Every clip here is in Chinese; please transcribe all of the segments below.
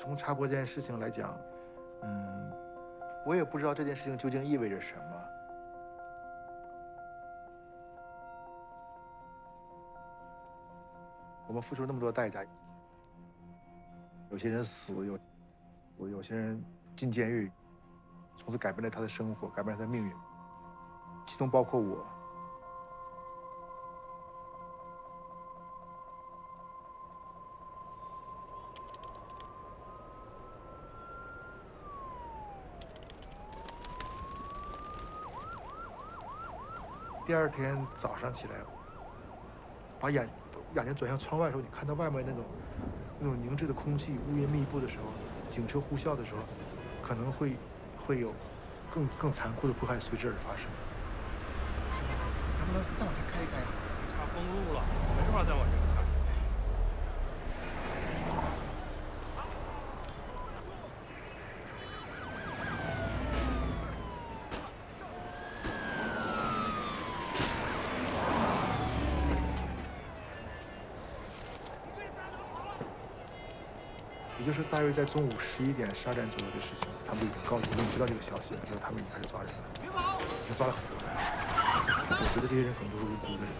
从插播这件事情来讲，我也不知道这件事情究竟意味着什么。我们付出那么多代价，有些人死，有些人进监狱，从此改变了他的生活，改变了他的命运，其中包括我。第二天早上起来，把眼睛转向窗外的时候，你看到外面那种凝滞的空气，乌云密布的时候，警车呼啸的时候，可能会有更残酷的迫害随之而发生。师傅，能不能再往前开一开呀？查封路了，没法再往前开。也就是大约在中午11点12点左右的事情，他们就已经告诉我们知道这个消息了，就是他们已经开始抓人了，已经抓了很多人。我觉得这些人可能都是无辜的人。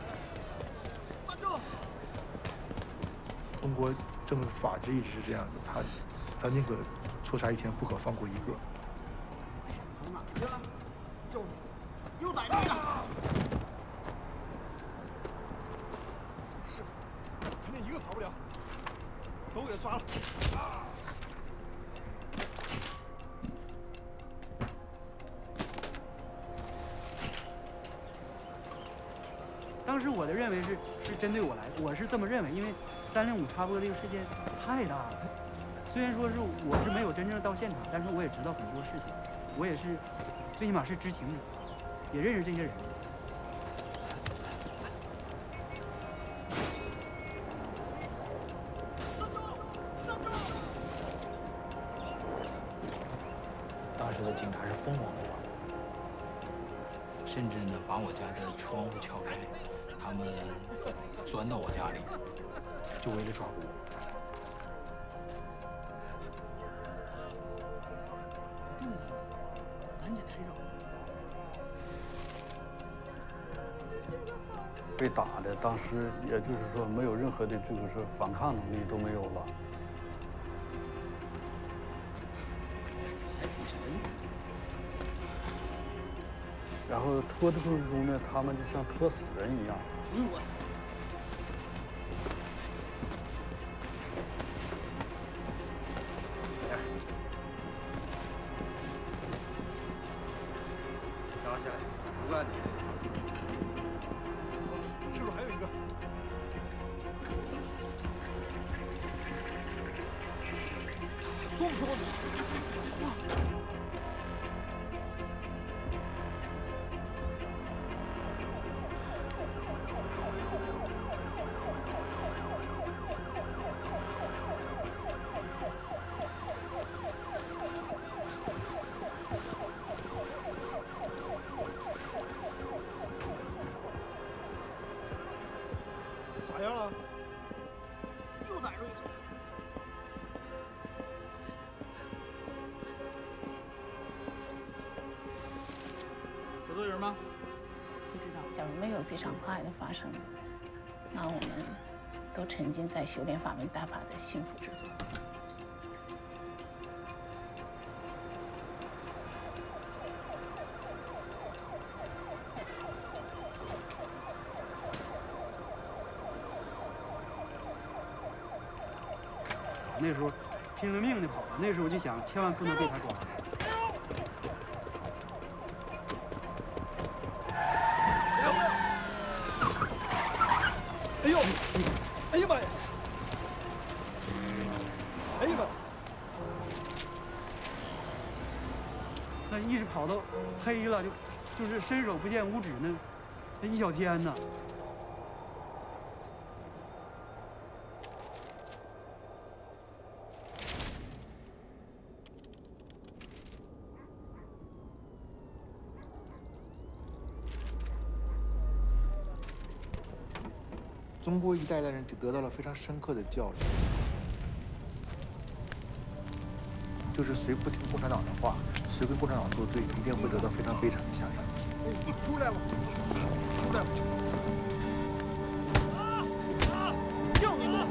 中国政治法治一直是这样的，他宁可错杀1000，不可放过一个。哪去了？就又逮着了。是，肯定一个跑不了，都给他抓了。当时我的认为是针对我来的，我是这么认为，因为305插播这个事件太大了。虽然说是我是没有真正到现场，但是我也知道很多事情，我也是最起码是知情者，也认识这些人。当时的警察是疯狂的抓我，甚至呢把我家的窗户撬开，他们钻到我家里，就为了抓捕我。不动弹了，赶紧抬走。被打的当时也就是说没有任何的这个说反抗能力都没有了。然后拖的过程中呢，他们就像拖死人一样。抓起来，不按你。是不是还有一个？说不说你？咋样了？又逮着一个。这都有人吗？不知道。假如没有这场迫害的发生，那我们都沉浸在修炼法门大法的幸福之中。那时候拼了命的跑，那时候我就想，千万不能被他抓。哎呦！哎呀妈呀！哎呀妈！那一直跑到黑了，就是伸手不见五指呢，那一小天呢。中国一代的人得到了非常深刻的教育。就是谁不听共产党的话，谁跟共产党作对，一定会得到非常悲惨的下场。出来了，出来了！叫你呢，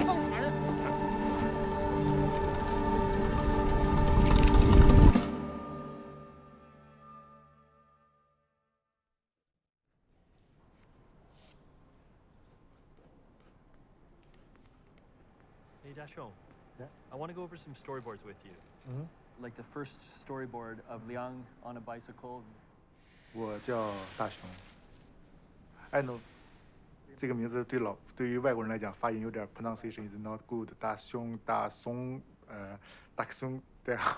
放哪人？Hey, Daxiong. Yeah? I want to go over some storyboards with you. Like the first storyboard of Liang on a bicycle. 我叫大雄。I know， 这个名字对于外国人来讲发音有点 pronunciation is not good。大雄、大松、Daxiong， 对啊。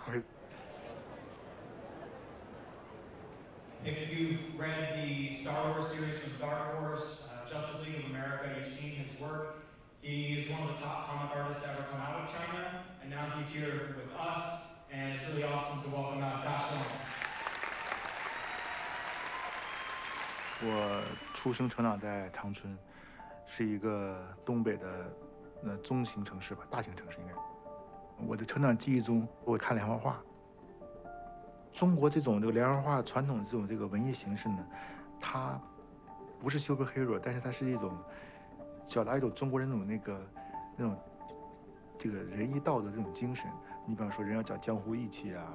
If you've read the Star Wars series from Dark Horse, Justice League of America, you've seen his work. He is one of the top comic artists to ever come out of China, and now he's here with us, and it's really awesome to welcome out Daxiong. 我出生成长在长春，是一个东北的中型城市吧，大型城市应该。我的成长记忆中，我看连环画。中国这种连环画传统这个文艺形式呢，它不是 superhero， 但是它是一种表达一种中国人那种这个仁义道德这种精神。你比方说，人要讲江湖义气啊，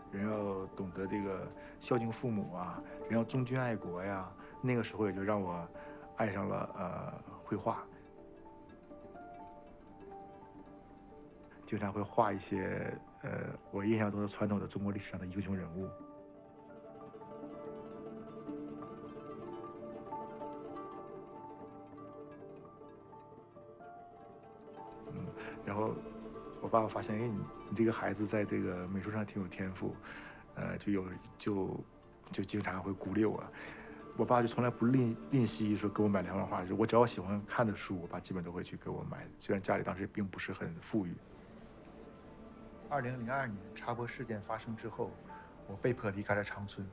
人要懂得这个孝敬父母啊，人要忠君爱国呀。那个时候也就让我爱上了绘画，经常会画一些我印象中的传统的中国历史上的英雄人物。然后我爸爸发现，哎，你这个孩子在这个美术上挺有天赋，就经常会鼓励我。我爸就从来不吝惜说给我买连环画，我只要喜欢看的书，我爸基本都会去给我买。虽然家里当时并不是很富裕。2002年插播事件发生之后，我被迫离开了长春。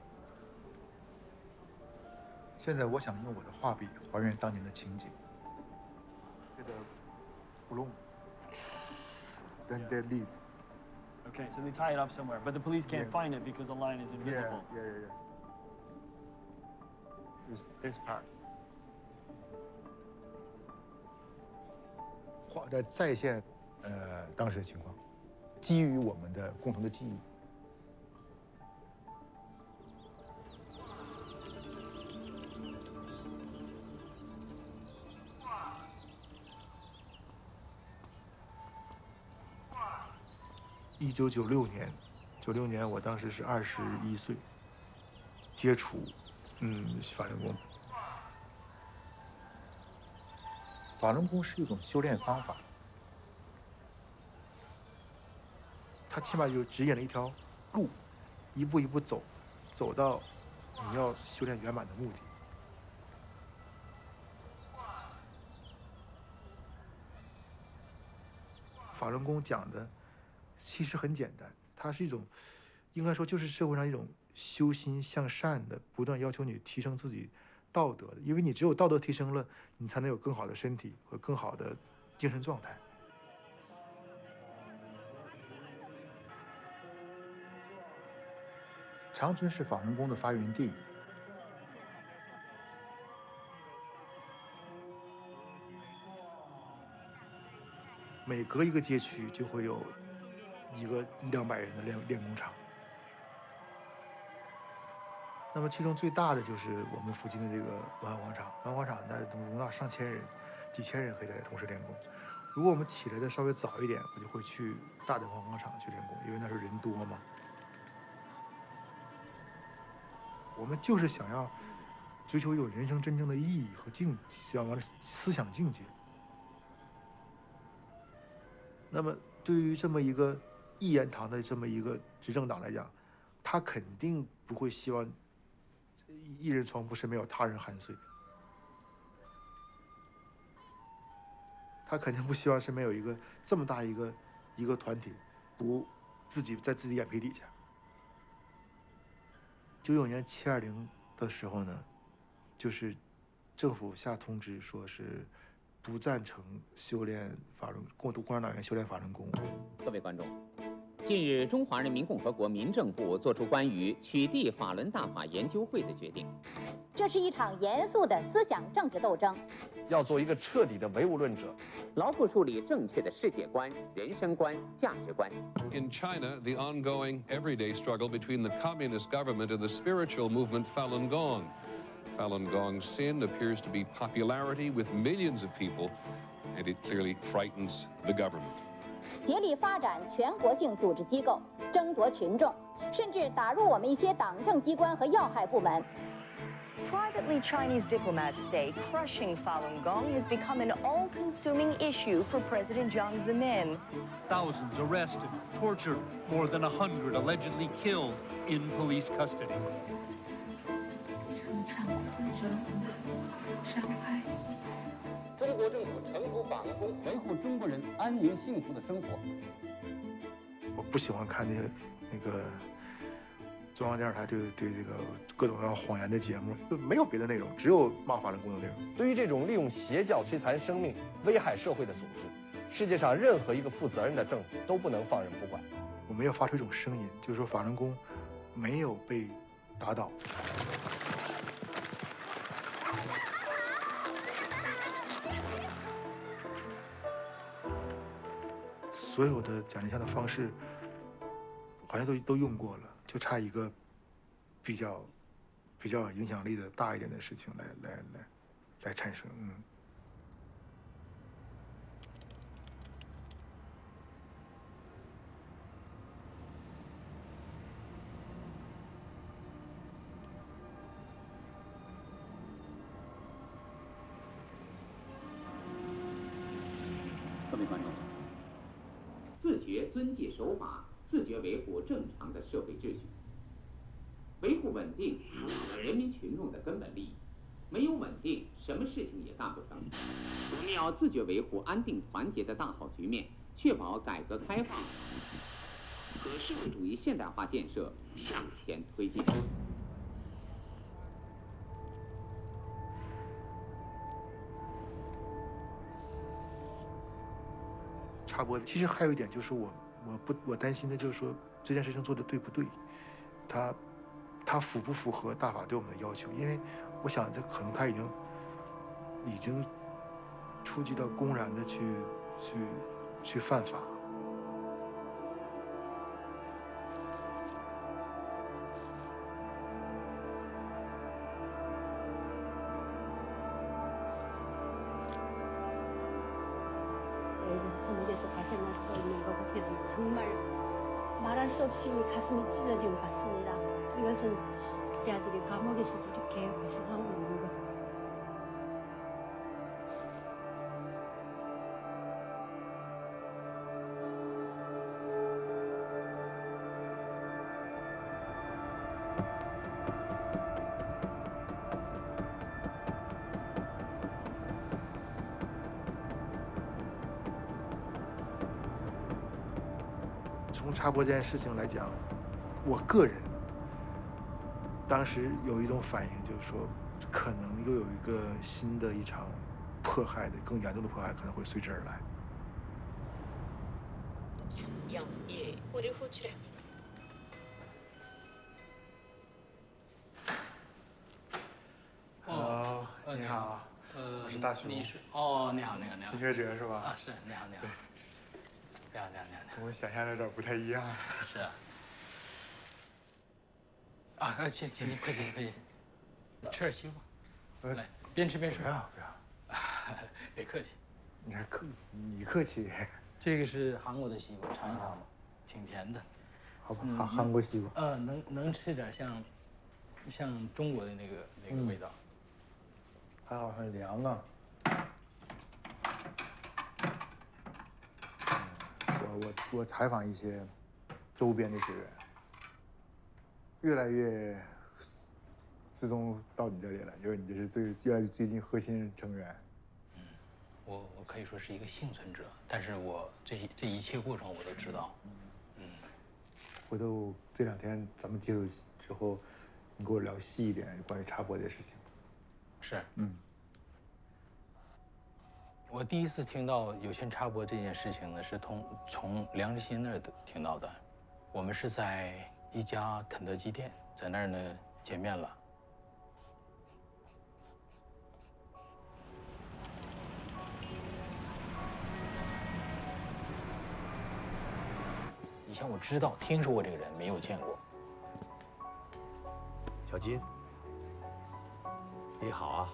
现在我想用我的画笔还原当年的情景。这个bloom, then they leave. Okay, so they tie it up somewhere, but the police can't find it because the line is invisible. Yeah. This part. 画的再现当时的情况，基于我们的共同的记忆。1996年我当时是21岁，接触法轮功。法轮功是一种修炼方法，它起码就指引了一条路，一步一步走到你要修炼圆满的目的。法轮功讲的其实很简单，它是一种，应该说就是社会上一种修心向善的，不断要求你提升自己道德的，因为你只有道德提升了，你才能有更好的身体和更好的精神状态。长春是法轮功的发源地，每隔一个街区就会有100-200人的练功场。那么其中最大的就是我们附近的这个文化广场，文化广场那能容纳上千人、几千人可以在同时练功。如果我们起来的稍微早一点，我就会去大的文化广场去练功，因为那时候人多嘛。我们就是想要追求一种人生真正的意义和想往思想境界。那么对于这么一个一言堂的这么一个执政党来讲，他肯定不会希望一人床铺，身边有他人酣睡。他肯定不希望身边有一个这么大一个团体，不在自己眼皮底下。1999年720的时候呢，就是政府下通知说是不赞成修炼法轮共产党员修炼法轮功。各位观众，近日，中华人民共和国民政部作出关于取缔法轮大法研究会的决定。这是一场严肃的思想政治斗争，要做一个彻底的唯物论者，牢固树立正确的世界观、人生观、价值观。In China, the ongoing everyday struggle between the communist government and the spiritual movement Falun Gong. Falun Gong's sin appears to be popularity with millions of people, and it clearly frightens the government. 竭力发展全国性组织机构，争夺群众，甚至打入我们一些党政机关和要害部门。Privately, Chinese diplomats say crushing Falun Gong has become an all-consuming issue for President Jiang Zemin. Thousands arrested, tortured, more than 100 allegedly killed in police custody. 很残酷的伤害。中国政府惩处法轮功，维护中国人安宁幸福的生活。我不喜欢看那个中央电视台对这个各种各样谎言的节目，就没有别的内容，只有骂法轮功的内容。对于这种利用邪教摧残生命、危害社会的组织，世界上任何一个负责任的政府都不能放任不管。我们要发出一种声音，就是说法轮功没有被打倒。所有的奖励项的方式，好像都用过了，就差一个比较有影响力的大一点的事情来产生。各位观众。自觉遵纪守法，自觉维护正常的社会秩序，维护稳定是人民群众的根本利益。没有稳定，什么事情也干不成。我们要自觉维护安定团结的大好局面，确保改革开放和社会主义现代化建设向前推进。插播的，其实还有一点就是我担心的就是说这件事情做的对不对，它符不符合大法对我们的要求？因为我想这可能他已经触及到公然的去犯法。한국에서 발생할 수 있는 것에 정말 말할 수 없이 가슴이 찢어진 것 같습니다. 이것은 그 아들이 감옥에서 이렇게 고생하고 있는 것. 从插播这件事情来讲，我个人当时有一种反应，就是说，可能又有一个新的一场迫害的、更严重的迫害可能会随之而来。Hello，你好，我是大雄。你是？哦，你好，你好，你好。金学哲是吧？啊，是，你好，你好。你好，你好，你好。跟我想象的有点不太一样。是啊。啊，请你快请，快请。吃点西瓜。来，边吃边说。不要。别客气。你客气。这个是韩国的西瓜，尝一尝吧，挺甜的。好吧，韩国西瓜。能吃点像中国的那个味道。还好很凉啊。我采访一些周边的学员，越来越自动到你这里了，因为你这是越来越最近核心成员。我可以说是一个幸存者，但是我这一切过程我都知道。回头这2天咱们接触之后，你给我聊细一点关于插播这事情。是。我第一次听到有线插播这件事情呢，是从梁志新那儿听到的。我们是在一家肯德基店，在那儿呢见面了。以前我知道、听说过这个人，没有见过。小金，你好啊。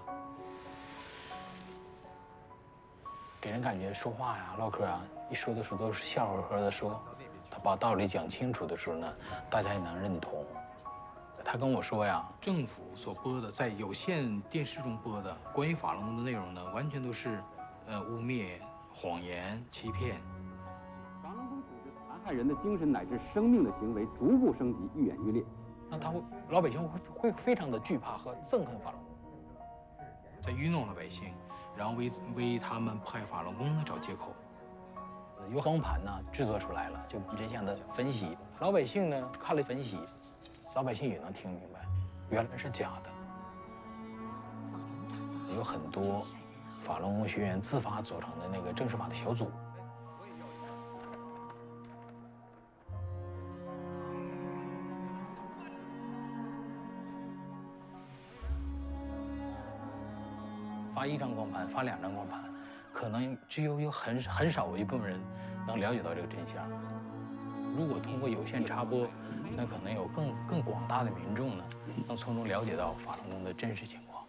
给人感觉说话呀、唠嗑啊，一说的时候都是笑呵呵的说。他把道理讲清楚的时候呢，大家也能认同。他跟我说呀，政府所播的，在有线电视中播的关于法轮功的内容呢，完全都是污蔑、谎言、欺骗。法轮功组织残害人的精神乃至生命的行为逐步升级，愈演愈烈。那老百姓会非常的惧怕和憎恨法轮功，在愚弄老百姓，然后为他们迫害法轮功呢找借口。有光盘呢制作出来了，就人像的分析，老百姓呢看了分析，老百姓也能听明白，原来是假的。有很多法轮功学员自发组成的那个正式法的小组。发1张光盘，发2张光盘，可能只有很少一部分人能了解到这个真相。如果通过有线插播，那可能有更广大的民众呢，能从中了解到法轮功的真实情况。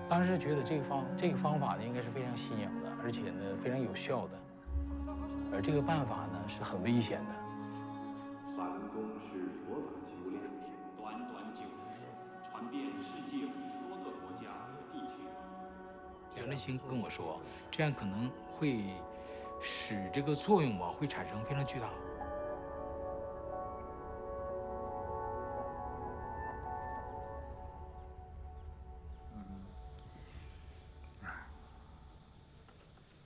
当时觉得这个方法呢，应该是非常新颖的，而且呢非常有效的，而这个办法呢是很危险的。法轮功是佛法修炼，短短90岁，传遍世界50多个国家和地区。梁振兴跟我说，这样可能会使这个作用吧，会产生非常巨大。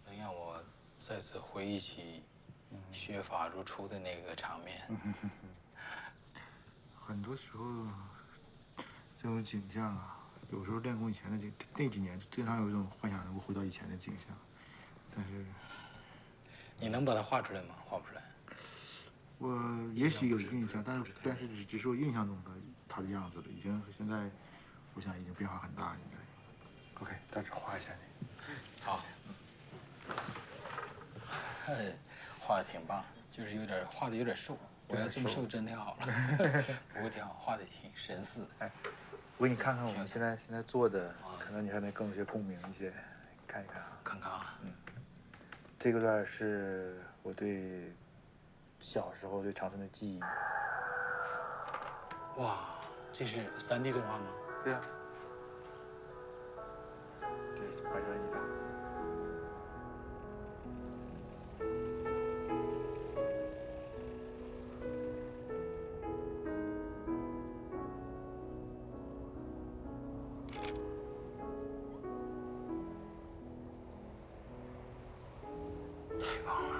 能让我再次回忆起学法如初的那个场面。很多时候，这种景象啊，有时候练功以前的那几年，经常有一种幻想能够回到以前的景象，但是你能把它画出来吗？画不出来。我也许有印象，但是只是我印象中的他的样子了，已经和现在，我想已经变化很大，应该。OK， 大致画一下你。好。画的挺棒，就是画的有点瘦。我要这么瘦真挺好了。不过挺好，画的挺神似的。哎，我给你看看我们现在做的，可能你还能更有些共鸣一些，看一看啊。看看啊。这个段是我对小时候对长春的记忆。哇，这是3D 动画吗？对呀。这是白山一带。太棒了！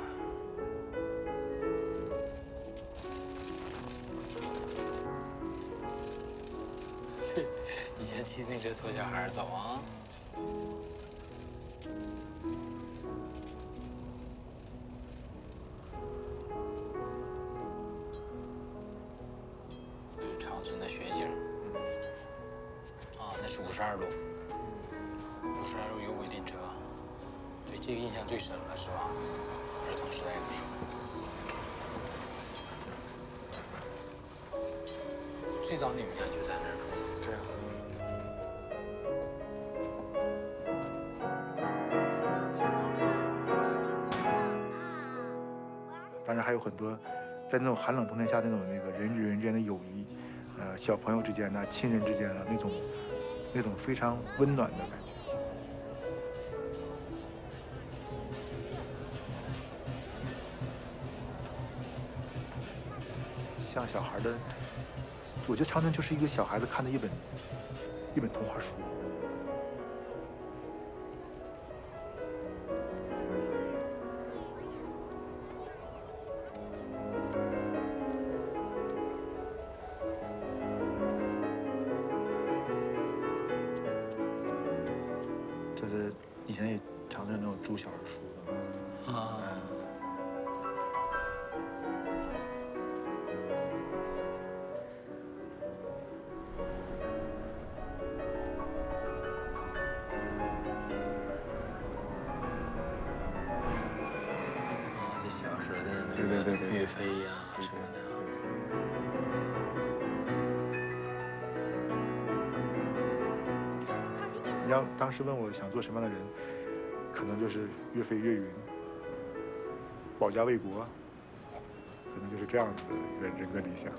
以前骑自行车拖小孩走啊。长春的雪景。啊，那是52路。52路有轨电车。对，这个印象最深了，是吧？儿童时代的时候。最早你们家就在那儿住？对啊。当然还有很多，在那种寒冷冬天下那种那个人与人之间的友谊，小朋友之间的、亲人之间的那种非常温暖的感觉。像小孩的，我觉得长春就是一个小孩子看的一本童话书。就是以前也常有那种租小人书的。啊。时的那个岳飞呀什么的。你要当时问我想做什么样的人，可能就是岳飞岳云，保家卫国，可能就是这样子的一个人的理想。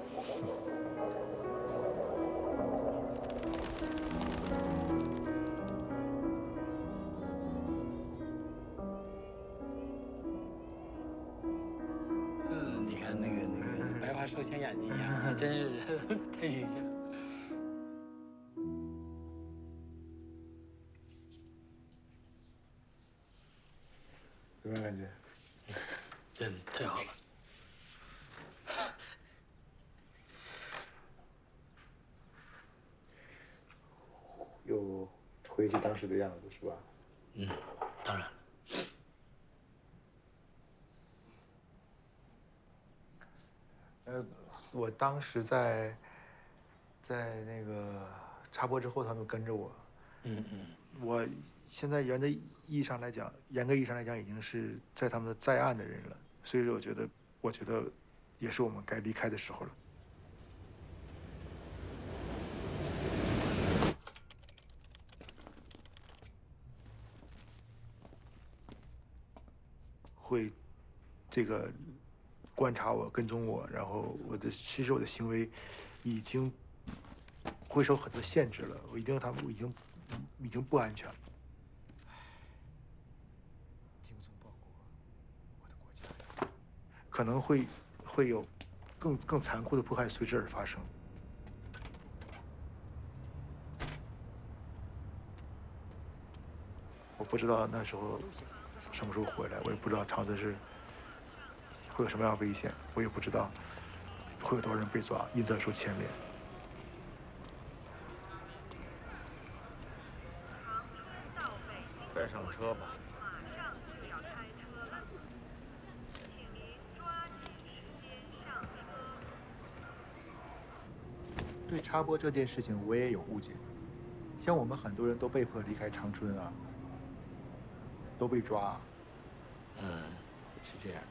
你看那个白花瘦像眼睛一样，真是太形象。怎么样感觉？真太好了。又回去当时的样子是吧？嗯，当然。我当时在那个插播之后，他们跟着我。我现在严格意义上来讲，已经是在他们的在案的人了，所以说我觉得也是我们该离开的时候了。会这个观察我、跟踪我，然后其实我的行为已经会受很多限制了，他们已经不安全了。精忠报国，我的国家。可能会有更残酷的迫害随之而发生。我不知道那时候什么时候回来，我也不知道长春市会有什么样的危险，我也不知道会有多少人被抓，因此受牵连。快上车吧。对插播这件事情，我也有误解。像我们很多人都被迫离开长春啊，都被抓啊。是这样。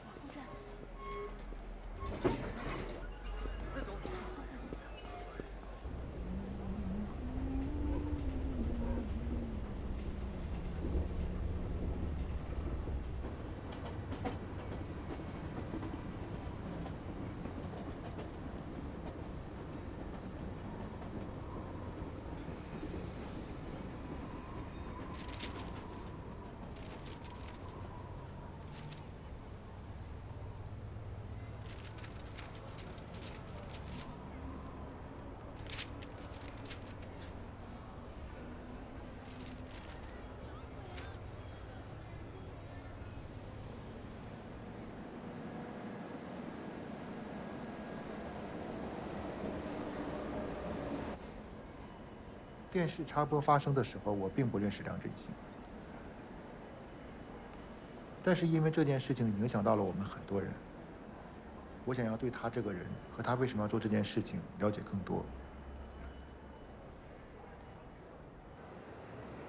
电视插播发生的时候，我并不认识梁振兴，但是因为这件事情影响到了我们很多人，我想要对他这个人和他为什么要做这件事情了解更多。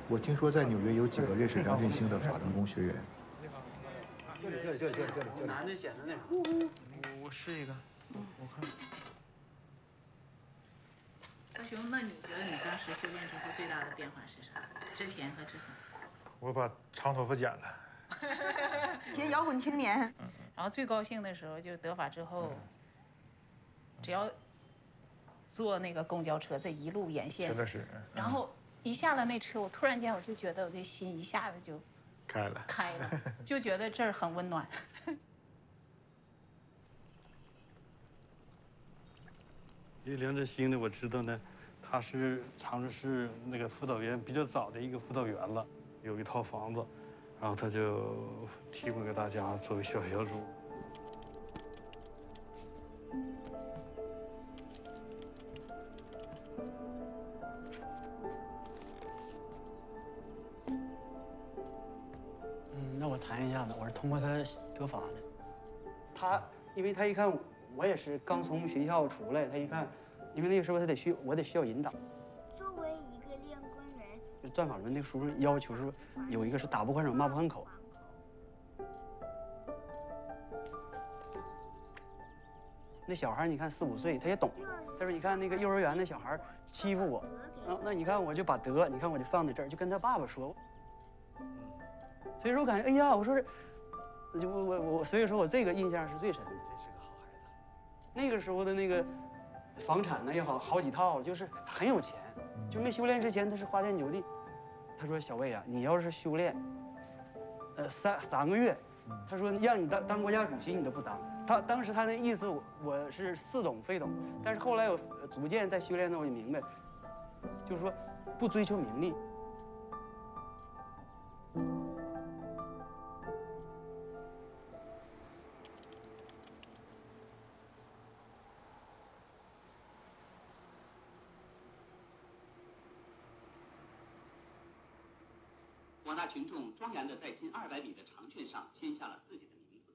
我听说在纽约有几个认识梁振兴的法轮功学员。这里，男的显得那啥。我试一个，我看。大雄，那你觉得你当时修炼之后最大的变化是啥？之前和之后？我把长头发剪了。学摇滚青年。然后最高兴的时候就是得法之后，只要坐那个公交车，这一路沿线，真的是。然后一下了那车，我突然间我就觉得我这心一下子就开了，就觉得这儿很温暖。因为梁振兴呢，我知道呢，他是长春市那个辅导员比较早的一个辅导员了，有一套房子，然后他就提供给大家作为小住。那我谈一下子，我是通过他得法的。他，因为他一看我也是刚从学校出来，他一看，因为那个时候我得需要引导。作为一个练功人，就转法轮那个书上要求是有一个是打不还手，骂不还口。那小孩你看4、5岁，他也懂。他说你看那个幼儿园的小孩欺负我，那你看我就把德，你看我就放在这儿，就跟他爸爸说。所以说我感觉，哎呀，我说是，我，所以说我这个印象是最深的。真是个好孩子。那个时候的那个房产呢也好几套，就是很有钱。就没修炼之前他是花天酒地。他说小魏啊，你要是修炼，3个月，他说让你当国家主席你都不当。当时他那意思我是似懂非懂，但是后来我逐渐在修炼的我就明白，就是说不追求名利。广大群众庄严地在近200米的长卷上签下了自己的名字，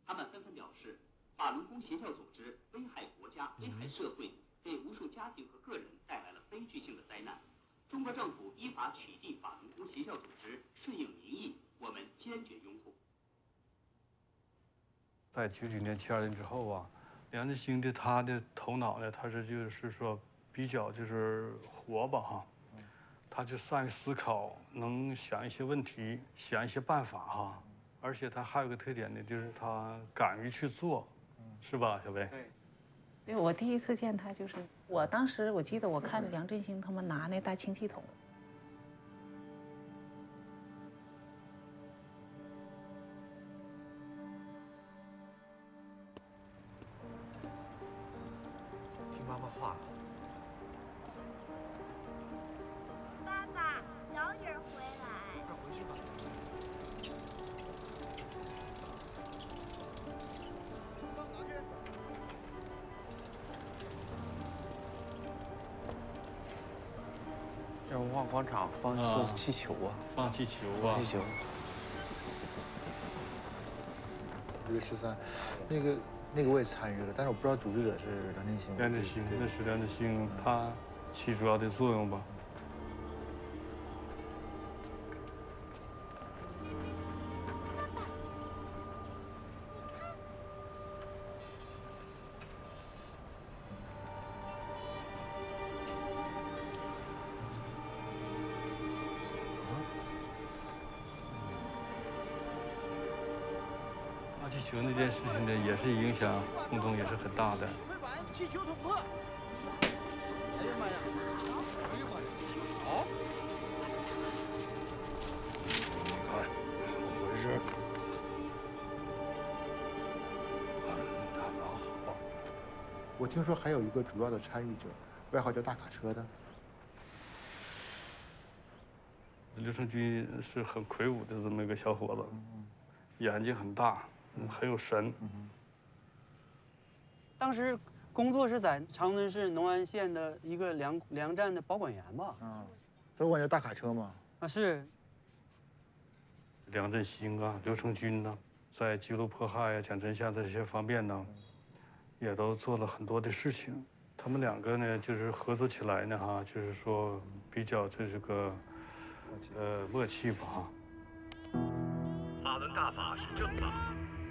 他们纷纷表示，法轮功邪教组织危害国家、危害社会，给无数家庭和个人带来了悲剧性的灾难。中国政府依法取缔法轮功邪教组织，顺应民意，我们坚决拥护。在99年72年之后啊，梁振兴的他的头脑呢，他是就是说比较就是活吧哈。他就善于思考，能想一些问题，想一些办法哈，而且他还有个特点呢，就是他敢于去做，是吧，小薇？对，我第一次见他就是，我当时我记得我看梁振兴他们拿那大氢气筒，听妈妈话。爸爸，早点回来。快回去吧。放哪去？这文化广场放是气球啊，放气球啊，气球。6月13，那个我也参与了，但是我不知道组织者是梁振兴。梁振兴，那是梁振兴，他起主要的作用吧。气球那件事情呢，也是影响轰动也是很大的。快把气球捅破！哎呀妈呀！哎呀妈呀！好！看怎么回事？大法好。我听说还有一个主要的参与者，外号叫大卡车的。刘成军是很魁梧的这么一个小伙子，眼睛很大。很有神。当时工作是在长春市农安县的一个粮站的保管员吧？都管叫大卡车嘛。啊，是。梁振兴啊，刘成军呐，在记录迫害啊、讲真相这些方面呢，也都做了很多的事情。他们2个呢，就是合作起来呢，哈，就是说比较这是个默契吧，哈。法轮大法是正法。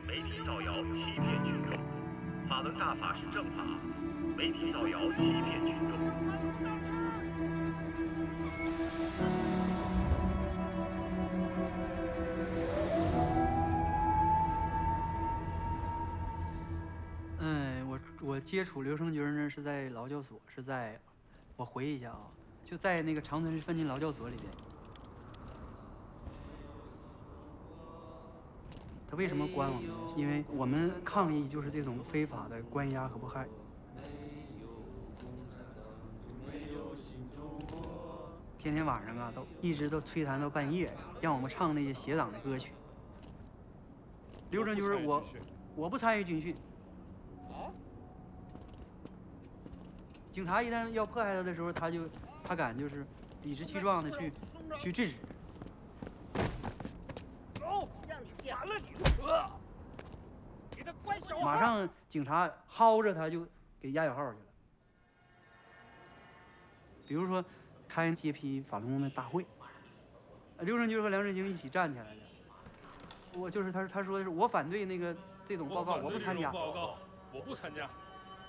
媒体造谣欺骗群众，法轮大法是正法，媒体造谣欺骗群众。我接触刘成军呢是在劳教所，是在，我回忆一下啊，就在那个长春市分金劳教所里边。他为什么关我们呢？因为我们抗议就是这种非法的关押和迫害。天天晚上啊，一直都摧残到半夜，让我们唱那些邪党的歌曲。刘成军，我不参与军训。警察一旦要迫害他的时候，他敢就是理直气壮的去制止。反了你！你这乖小孩！马上警察薅着他就给押小号去了。比如说，开揭批法轮功的大会，刘成军和梁振兴一起站起来的。我就是他说的是我反对那个这种报告，我不参加。报告，我不参加。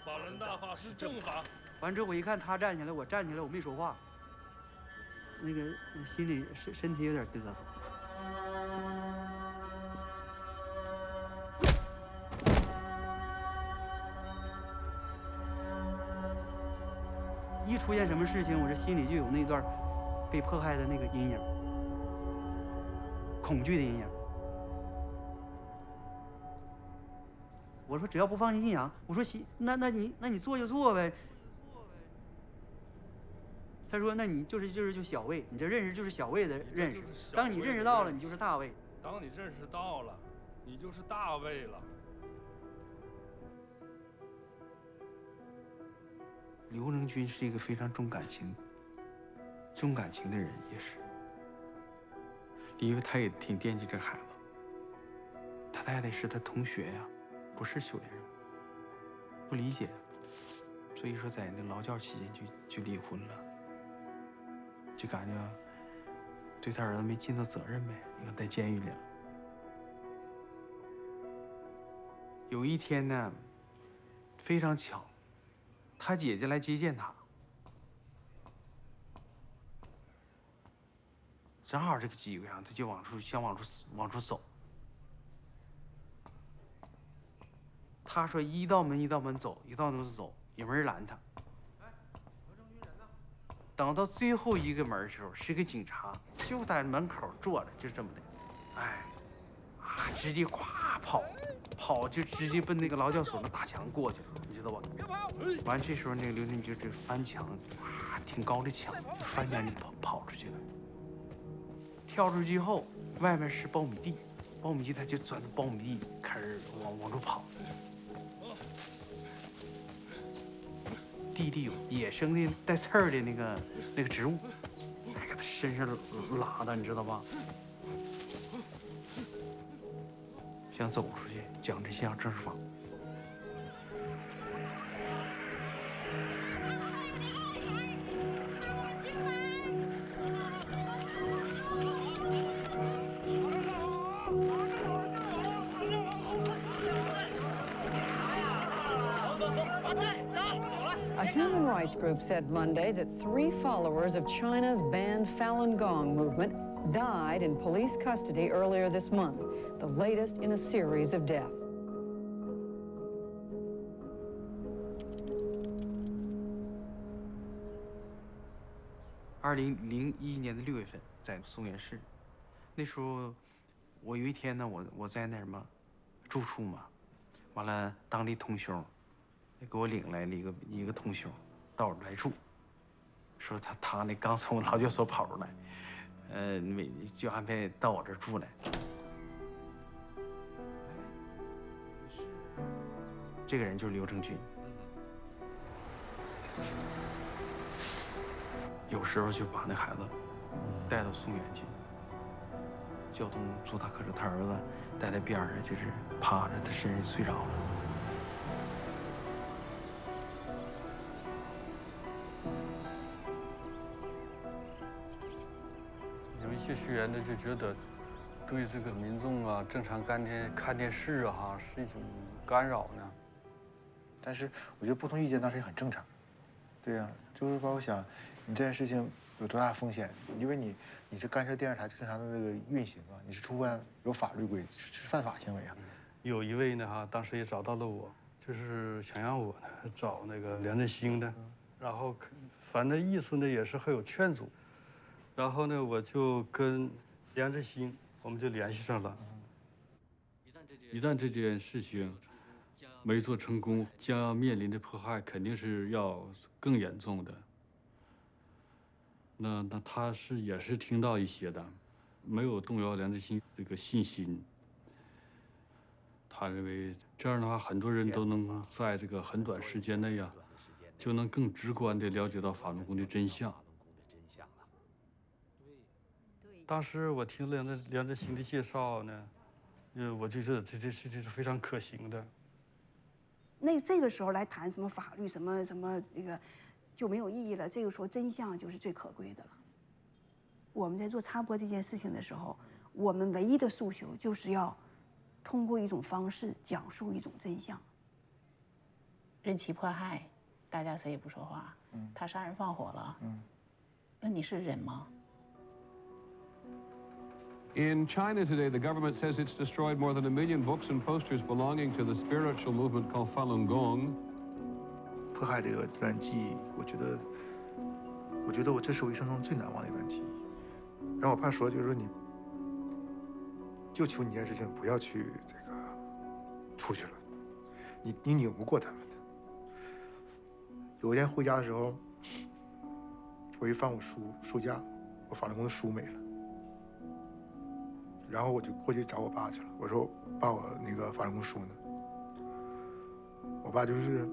法轮大法是正法。完之后我一看他站起来，我站起来，我没说话，那个心里身体有点嘚瑟。一出现什么事情，我这心里就有那段被迫害的那个阴影，恐惧的阴影。我说只要不放弃信仰，我说行，那你做就做呗。他说那你就小位，你这认识就是小位的认识。当你认识到了，你就是大位。当你认识到了，你就是大位了。刘能军是一个非常重感情的人，也是，因为他也挺惦记这孩子。他太太是他同学呀，不是修炼人，不理解，所以说在那劳教期间就离婚了，就感觉对他儿子没尽到责任呗，你看在监狱里了。有一天呢，非常巧。他姐姐来接见他，正好这个机会上，他就想往出走。他说一道门走，一道门走，也没人拦他。等到最后一个门的时候，是个警察，就在门口坐着，就这么的，直接咵跑就直接奔那个劳教所的大墙过去了，你知道吧？完这时候那个刘振军这翻墙，挺高的墙，就翻墙就跑出去了。跳出去后，外面是苞米地，他就钻到苞米地开始往出跑。地里有野生的带刺儿的那个植物，给他身上拉的，你知道吧？想走出去，讲这项正式法。A human rights group said Monday that 3 followers of China's banned Falun Gong movement died in police custody earlier this month, the latest in a series of deaths. 2001年的6月份，在松原市，那时候我有一天呢，我在那什么住处嘛，完了当地同兄给我领来了一个同兄到我这来住，说他那刚从劳教所跑出来，就安排到我这儿住来。这个人就是刘成军。有时候就把那孩子带到松原去，交通坐他客车，他儿子待在边上，就是趴着，他身上睡着了。有一些学员呢就觉得，对这个民众啊正常看电视啊是一种干扰呢。但是我觉得不同意见当时也很正常，对呀，就是包括想。你这件事情有多大风险？因为你是干涉电视台正常的那个运行啊，你是触犯有法律规，是犯法行为啊。有一位呢当时也找到了我，就是想让我呢找那个梁振兴的，然后反正意思呢也是很有劝阻，然后呢我就跟梁振兴我们就联系上了。一旦这件事情没做成功，将面临的迫害肯定是要更严重的。那他也是听到一些的，没有动摇梁振兴这个信心。他认为这样的话，很多人都能在这个很短时间内呀，就能更直观地了解到法轮功的真相。当时我听梁振兴的介绍呢，我就觉得这事情是非常可行的。这个时候来谈什么法律什么这个。就没有意义了。这个时候真相就是最可贵的了。我们在做插播这件事情的时候，我们唯一的诉求就是要通过一种方式讲述一种真相。任其迫害，大家谁也不说话。他杀人放火了。那你是人吗？ In China today, the government says it's destroyed more than1 million books and posters belonging to the spiritual movement called Falun Gong. 迫害这段记忆，我觉得这是我一生中最难忘的一段记忆。然后我爸说，就是说你，就求你一件事情，不要去这个出去了，你拧不过他们的。有一天回家的时候，我一翻我书架，我法轮功的书没了。 然后我就过去找我爸去了。我说：“爸，我那个法轮功书呢？”我爸就是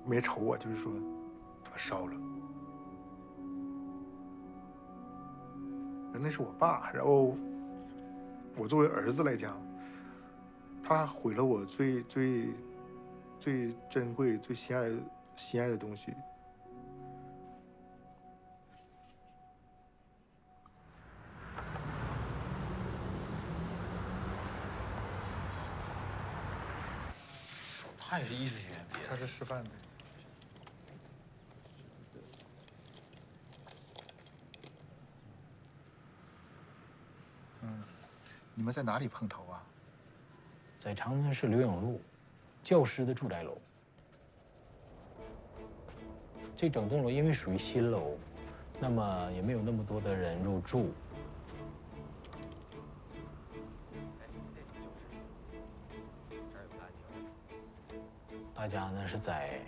没瞅我，就是说烧了。那是我爸。然后我作为儿子来讲，他毁了我最珍贵、最心爱的东西。 他也是艺术学院毕业，他是师范的。你们在哪里碰头啊？在长春市刘永路教师的住宅楼。这整栋楼因为属于新楼，那么也没有那么多的人入住。 大家呢是在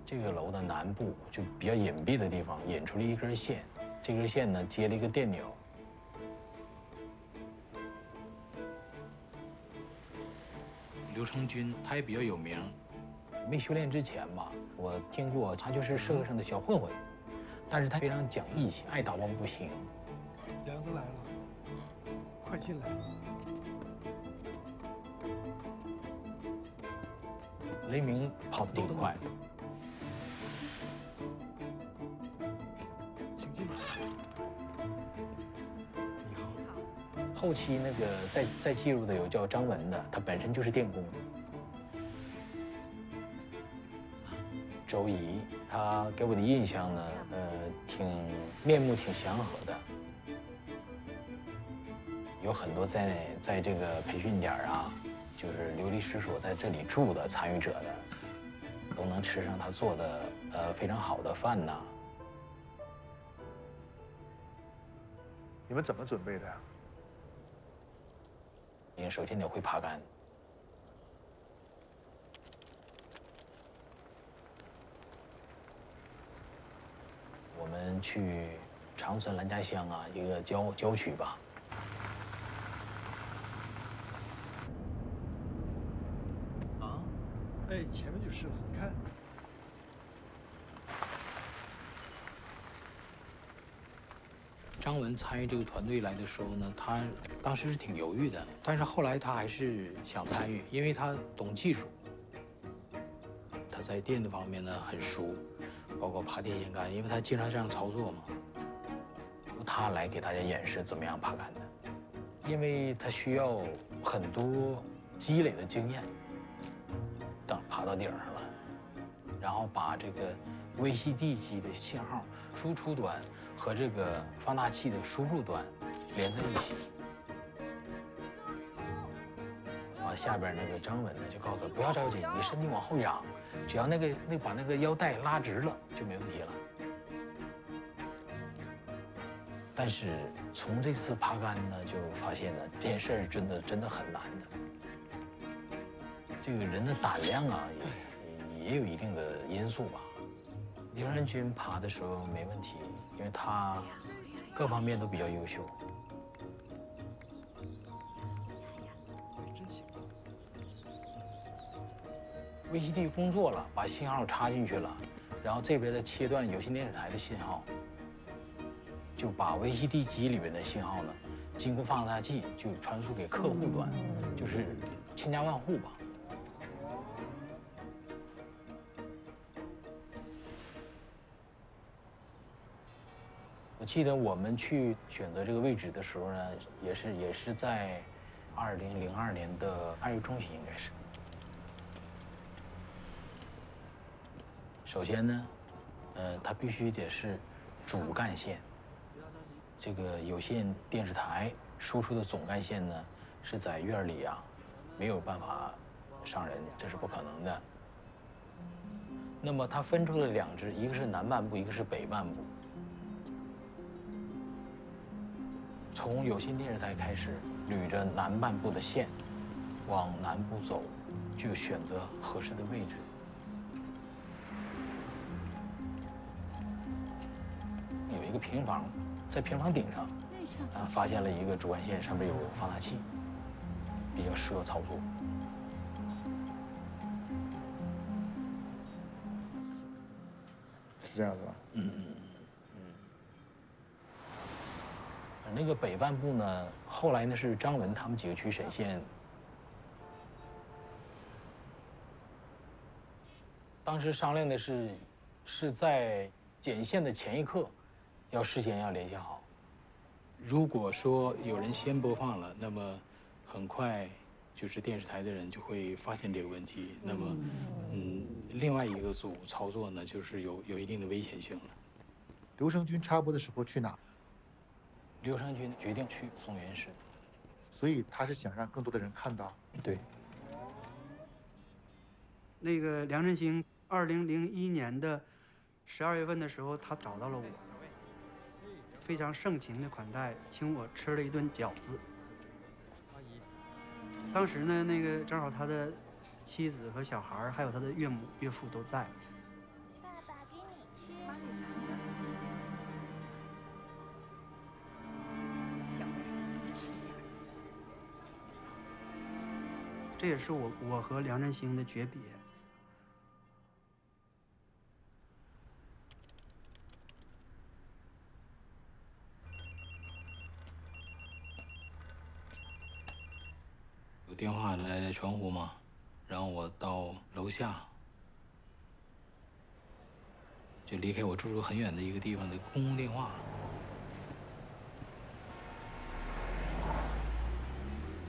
这个楼的南部，就比较隐蔽的地方引出了一根线，这根线呢接了一个电钮。刘成军他也比较有名，没修炼之前吧，我听过他就是社会上的小混混，但是他非常讲义气，爱打抱不平。梁哥来了，快进来。 雷鸣跑得挺快，请进吧。你好。后期那个再记录的有叫张文的，他本身就是电工。周怡，他给我的印象呢，面目挺祥和的，有很多在这个培训点啊。 就是流离失所，在这里住的参与者的，都能吃上他做的非常好的饭呐。你们怎么准备的呀？你首先得会爬杆。我们去长春兰家乡啊，一个郊区吧。 哎，前面就是了，你看。张文参与这个团队来的时候呢，他当时是挺犹豫的，但是后来他还是想参与，因为他懂技术，他在电的方面呢很熟，包括爬电线杆，因为他经常这样操作嘛。由他来给大家演示怎么样爬杆的，因为他需要很多积累的经验。 等爬到顶上了，然后把这个 VCD 机的信号输出端和这个放大器的输入端连在一起。完下边那个张文呢就告诉他不要着急，你身体往后仰，只要把那个腰带拉直了就没问题了。但是从这次爬杆呢，就发现呢这件事儿真的很难的。 这个人的胆量啊，也有一定的因素吧。刘仁军爬的时候没问题，因为他各方面都比较优秀。真行。VCD 工作了，把信号插进去了，然后这边再切断有线电视台的信号，就把 VCD 机里边的信号呢，经过放大器就传输给客户端，就是千家万户吧。 我记得我们去选择这个位置的时候呢，也是在2002年的2月中旬，应该是。首先呢，它必须得是主干线。这个有线电视台输出的总干线呢，是在院里啊，没有办法上人，这是不可能的。那么它分出了2支，一个是南半部，一个是北半部。从有线电视台开始，捋着南半部的线，往南部走，就选择合适的位置。有一个平房，在平房顶上，发现了一个主干线，上面有放大器，比较适合操作。是这样子吧？那个北半部呢，后来呢是张文他们几个去审线，当时商量的是在剪线的前一刻，要事先要联系好。如果说有人先播放了，那么很快就是电视台的人就会发现这个问题。那么，另外一个组操作呢，就是有一定的危险性了。刘成军插播的时候去哪？刘成军决定去松原市，所以他是想让更多的人看到。对。那个梁振兴2001年的12月份的时候，他找到了我，非常盛情的款待，请我吃了一顿饺子。当时呢，那个正好他的妻子和小孩，还有他的岳母岳父都在。爸爸给你吃。这也是我和梁振兴的诀别。有电话来传呼嘛，然后我到楼下，就离开我住处很远的一个地方的公共电话。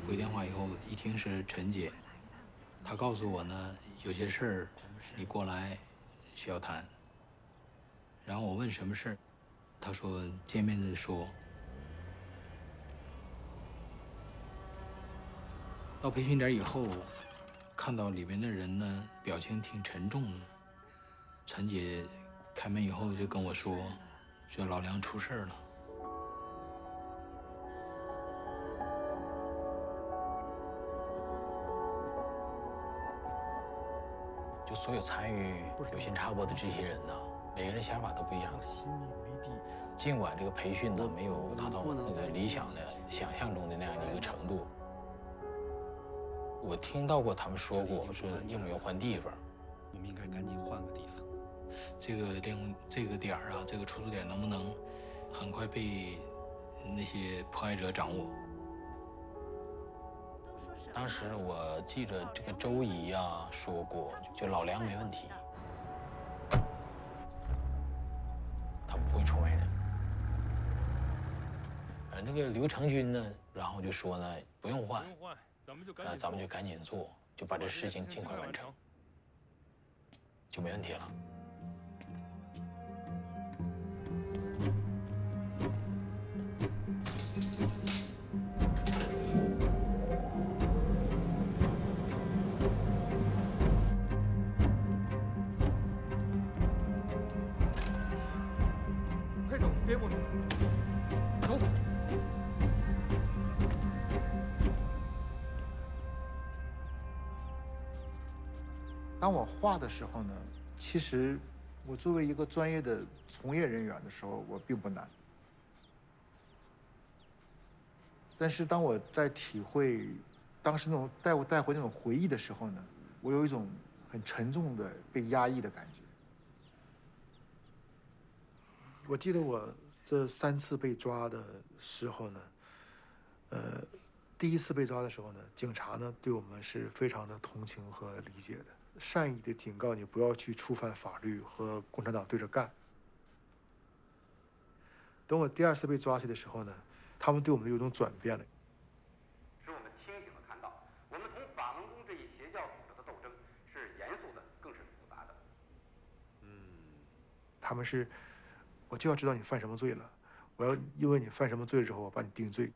回电话以后，一听是陈姐，她告诉我呢，有些事儿你过来需要谈。然后我问什么事儿，她说见面再说。到培训点以后，看到里面的人呢，表情挺沉重的。陈姐开门以后就跟我说，老梁出事儿了。就所有参与有线插播的这些人呢，每个人想法都不一样。尽管这个培训呢没有达到那个理想的想象中的那样的一个程度。我听到过他们说过，说用不用换地方？我们应该赶紧换个地方。这个点儿啊，这个出租点能不能很快被那些迫害者掌握？当时我记着这个周仪啊说过，就老梁没问题，他不会出卖人。而那个刘成军呢，然后就说呢，不用换。咱们就赶紧做，就把这事情尽快完成，就没问题了。快走，别磨蹭，走。当我画的时候呢，其实我作为一个专业的从业人员的时候，我并不难。但是当我在体会当时那种带回那种回忆的时候呢，我有一种很沉重的被压抑的感觉。我记得我这3次被抓的时候呢，第1次被抓的时候呢，警察呢对我们是非常的同情和理解的。善意的警告你不要去触犯法律和共产党对着干。等我第2次被抓起的时候呢，他们对我们有一种转变了。使我们清醒地看到，我们同法轮功这一邪教组织的斗争是严肃的，更是复杂的。他们是，我就要知道你犯什么罪了，我要因为你犯什么罪之后，我把你定罪。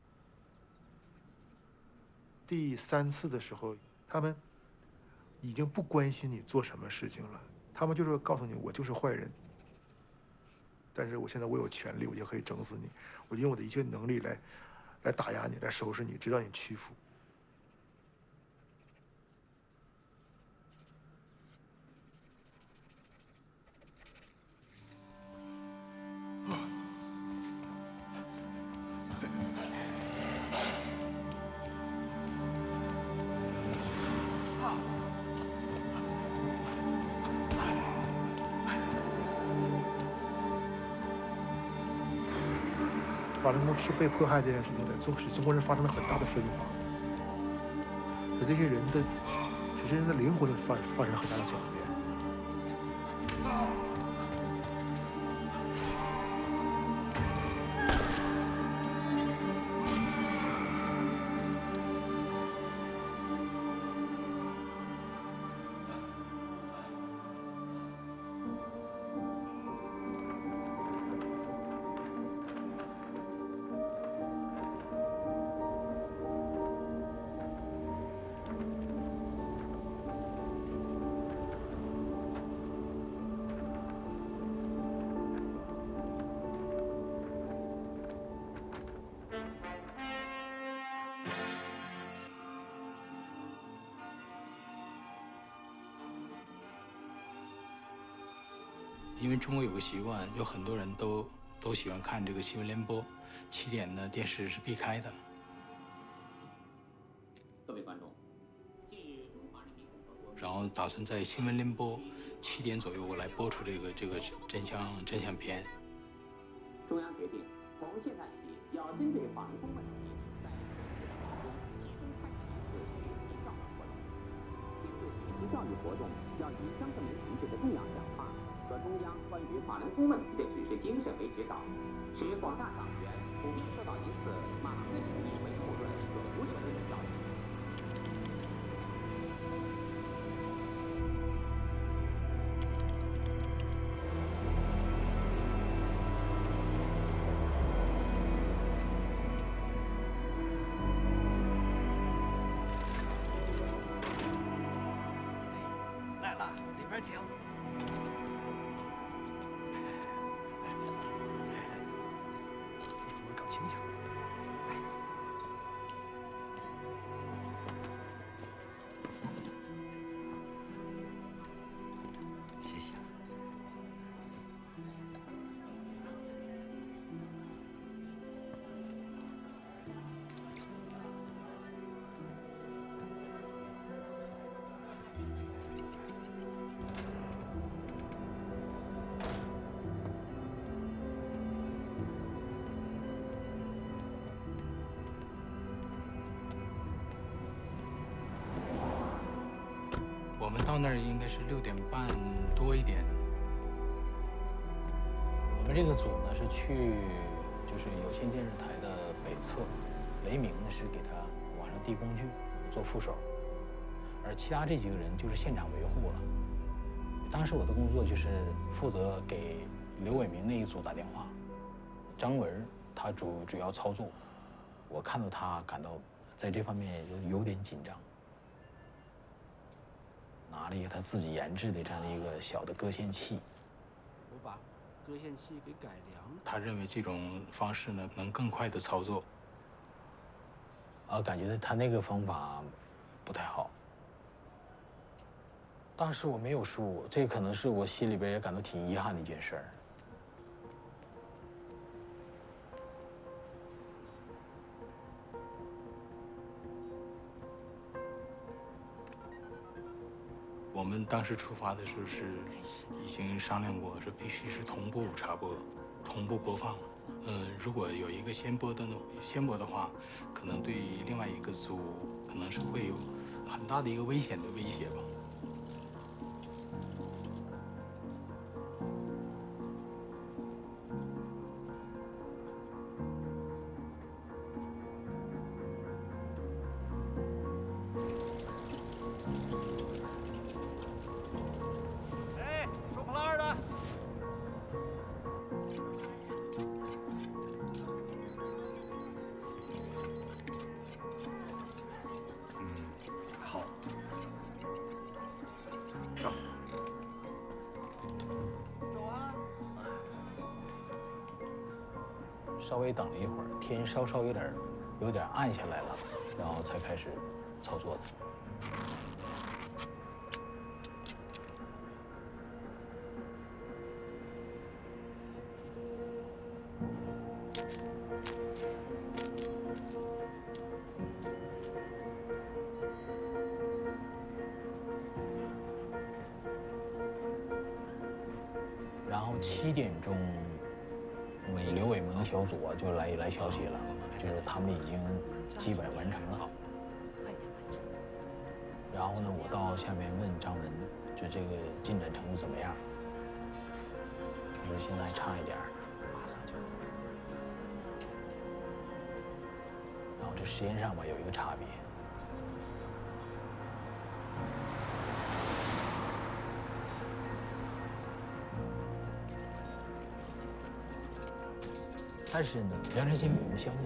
第3次的时候，他们已经不关心你做什么事情了，他们就是告诉你我就是坏人。但是我现在我有权利，我就可以整死你，我就用我的一切能力来打压你，来收拾你，直到你屈服。法轮功是被迫害这件事情，在中国人发生了很大的分化，使这些人的，使这些人的灵魂都发生了很大的转变。因为中国有个习惯，有很多人都喜欢看这个新闻联播，7点呢电视是必开的。各位观众，近日中华人民共和国，然后打算在新闻联播7点左右我来播出这个真相片。中央决定从现在起要针对法轮功问题，在政治教育活动，要以江泽民同志的重要讲话和中央关于法轮功问题的指示精神为指导，使广大党员普遍受到一次马克思主义唯物论和无神论的教育。来了，里边请。主任搞清醒。谢谢。我们到那儿应该是6点半多一点。我们这个组呢是去就是有线电视台的北侧，雷鸣呢是给他往上递工具做副手，而其他这几个人就是现场维护了。当时我的工作就是负责给刘伟明那一组打电话，张文他主要操作，我看到他感到在这方面有点紧张。拿了一个他自己研制的这样的一个小的割线器，我把割线器给改良。他认为这种方式呢能更快的操作。感觉他那个方法不太好。当时我没有输，这可能是我心里边也感到挺遗憾的一件事儿。我们当时出发的时候是已经商量过，是必须是同步插播、同步播放。如果有一个先播的话，可能对另外一个组可能是会有很大的一个危险的威胁吧。稍微等了一会儿，天稍有点暗下来了，然后才开始操作的。然后7点钟，刘伟明小组就来消息了，就是他们已经基本完成了。然后呢，我到下面问张文，就这个进展程度怎么样？他说现在还差一点儿。马上就。然后这时间上吧有一个差别。但是呢，梁山新民我们相信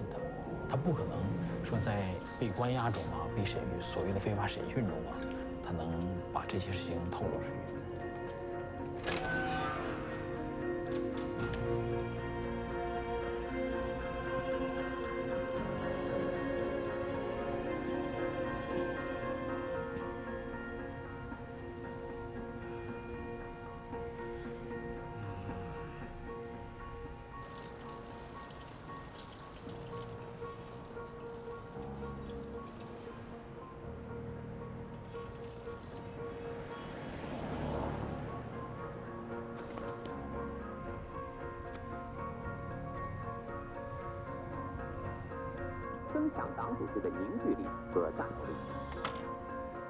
他不可能说在被关押中啊，被所谓的非法审讯中啊，他能把这些事情透露出去。增强党组织的凝聚力和战斗力。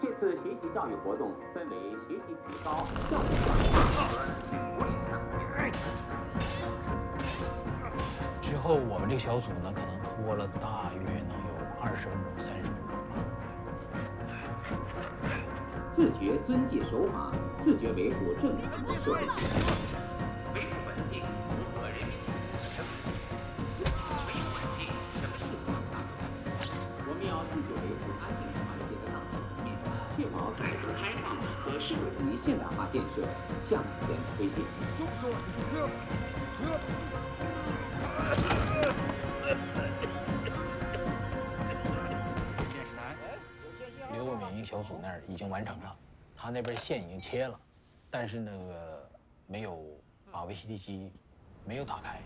这次学习教育活动分为学习提高、教育讲话和武力上学。之后我们这个小组呢，可能拖了大约能有20分钟、30分钟吧。自觉遵纪守法，自觉维护正常的社会秩序，维护稳定，符合人民群众的生活。维护稳定，这是世俗大道。我们要自觉维护安定团结的大局面，确保改革开放和社会主义现代化建设向前推进。刘伟明小组那儿已经完成了，他那边线已经切了，但是那个没有把 VCD 机没有打开。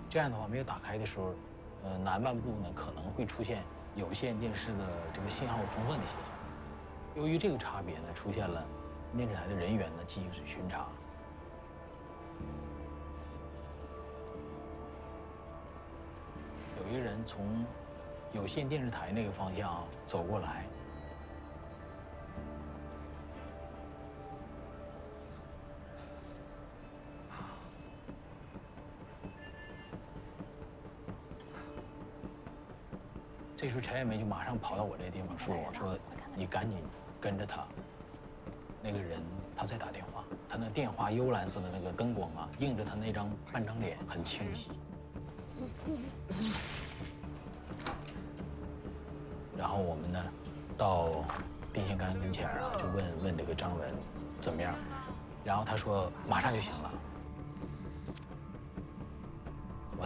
这样的话，没有打开的时候，南半部呢可能会出现有线电视的这个信号中断的现象。由于这个差别呢，出现了电视台的人员呢进行巡查。有一个人从有线电视台那个方向走过来，这时候陈艳梅就马上跑到我这地方说：“我说你赶紧跟着他，那个人他在打电话，他那电话幽蓝色的那个灯光啊，映着他那半张脸很清晰。”然后我们呢，到电线杆跟前啊，就问这个张文怎么样，然后他说马上就行了。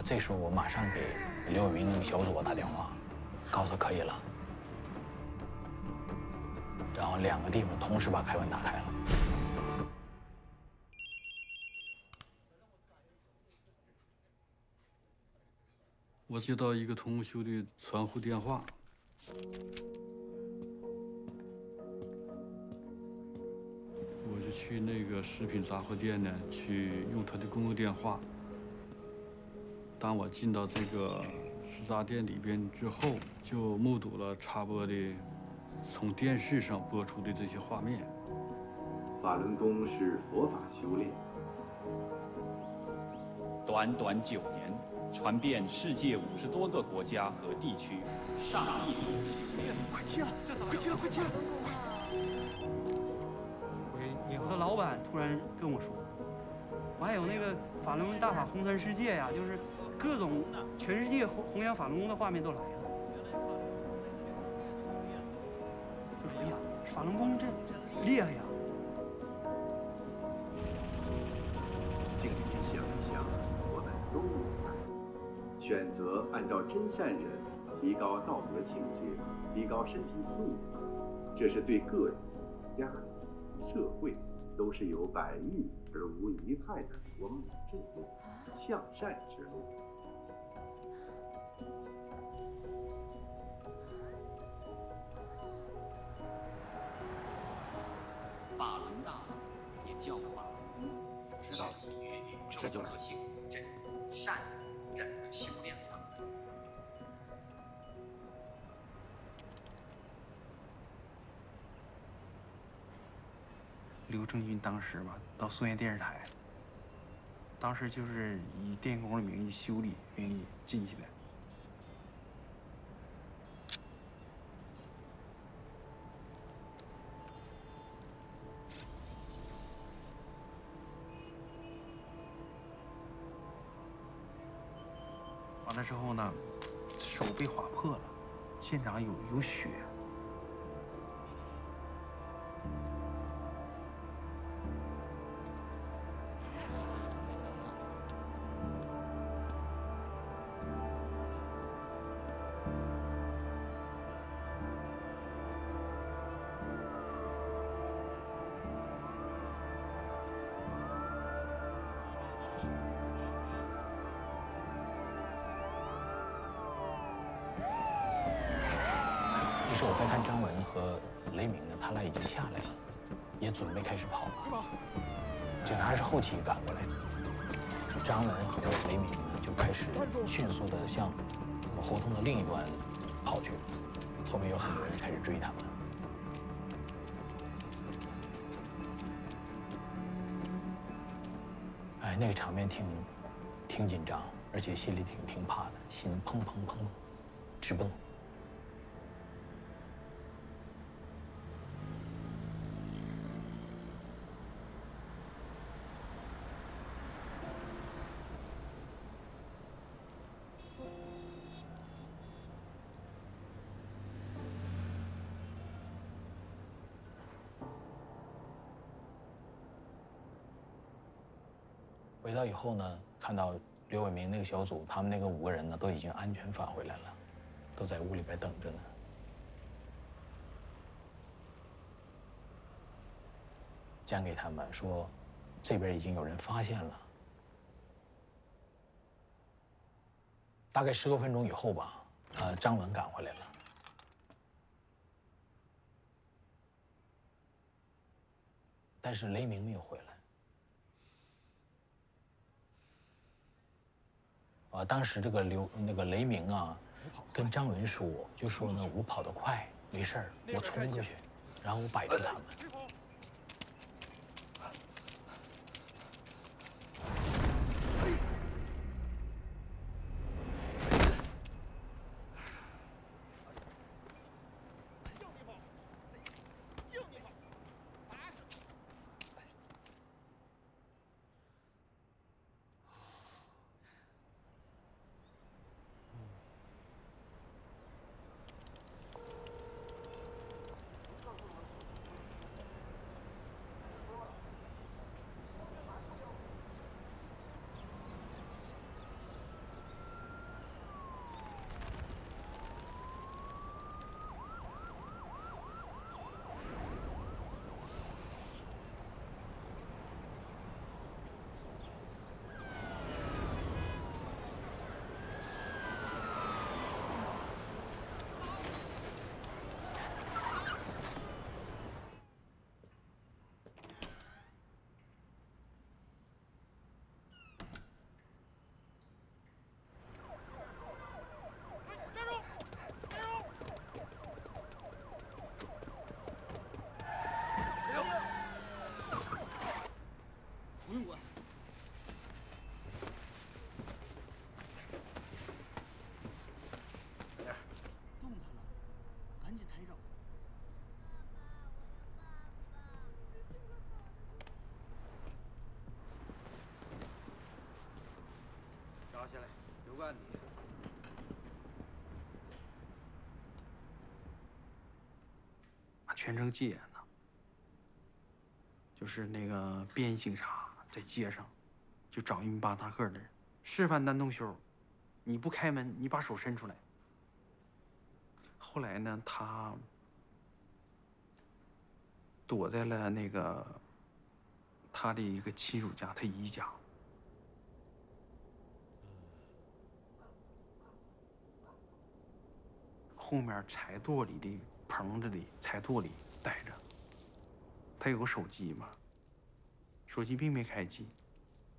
这时候我马上给刘伟明那个小组打电话，告诉他可以了。然后2个地方同时把开关打开了。我接到一个同修的传呼电话，我就去那个食品杂货店呢，去用他的公用电话。当我进到这个食杂店里边之后，就目睹了插播的从电视上播出的这些画面。法轮功是佛法修炼，短短9年，传遍世界50多个国家和地区，上亿人快切了，快切了，快切了！我的老板突然跟我说，我还有那个法轮功大法红传世界呀，就是各种全世界弘扬法轮功的画面都来了。就说哎呀，法轮功这厉害呀！静心想一想，我们都明白，选择按照真善人提高道德境界，提高身体素质，这是对个人、家庭、社会都是有百益而无一害的光明正路、向善之路。法轮大法也叫法轮功，知道了，这就来。善人的修炼法。刘正军当时吧，到松原电视台，当时就是以电工的名义修理名义进去的。完了之后呢，手被划破了，现场有血。是我在看张文和雷鸣呢，他俩已经下来了，也准备开始跑了。警察是后期赶过来的，张文和雷鸣呢就开始迅速地向胡同的另一端跑去，后面有很多人开始追他们。哎，那个场面挺紧张，而且心里挺怕的，心砰砰砰直蹦。回到以后呢，看到刘伟明那个小组，他们那个5个人呢，都已经安全返回来了，都在屋里边等着呢。讲给他们说，这边已经有人发现了。大概10多分钟以后吧，张文赶回来了。但是雷鸣没有回来。当时这个雷鸣啊，跟张文说，就说呢，我跑得快，没事儿，我冲过去，然后我摆住他们。抓起来，留个案底。全程戒严呢，就是那个便衣警察在街上就找1米8大个的人，示范男同修，你不开门，你把手伸出来。后来呢，他躲在了那个他的一个亲属家，他姨家。后面柴垛里的棚子里，柴垛里待着。他有个手机嘛，手机并没开机，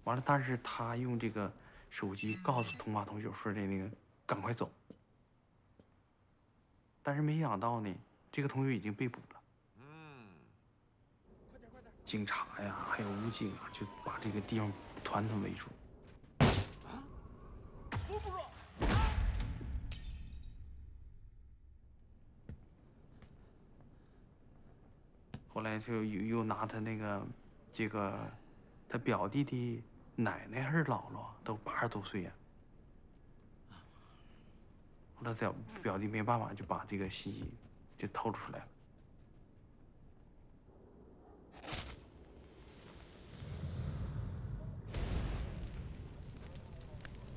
完了，但是他用这个手机告诉同发同修说的那个赶快走。但是没想到呢，这个同学已经被捕了。警察呀，还有武警啊，就把这个地方团团围住。后来就又拿他那个他表弟的奶奶还是姥姥，都80多岁呀。后来表弟没办法，就把这个信息就透露出来了。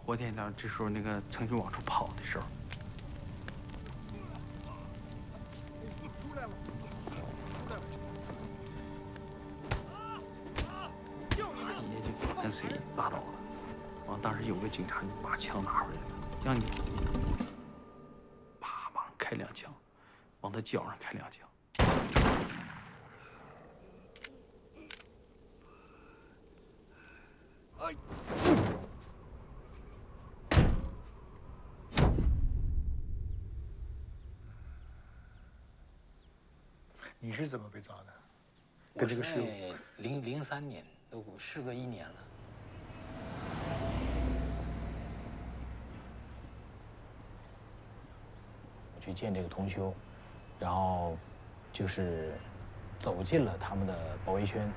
活天亮，这时候那个程序往出跑的时候，出来了，一下就跟谁拉倒了。完，当时有个警察就把枪拿回来了，让你啪往上开2枪，往他脚上开2枪。哎。你是怎么被抓的？跟这个事03年，都事隔1年了。我去见这个同修，然后就是走进了他们的包围圈。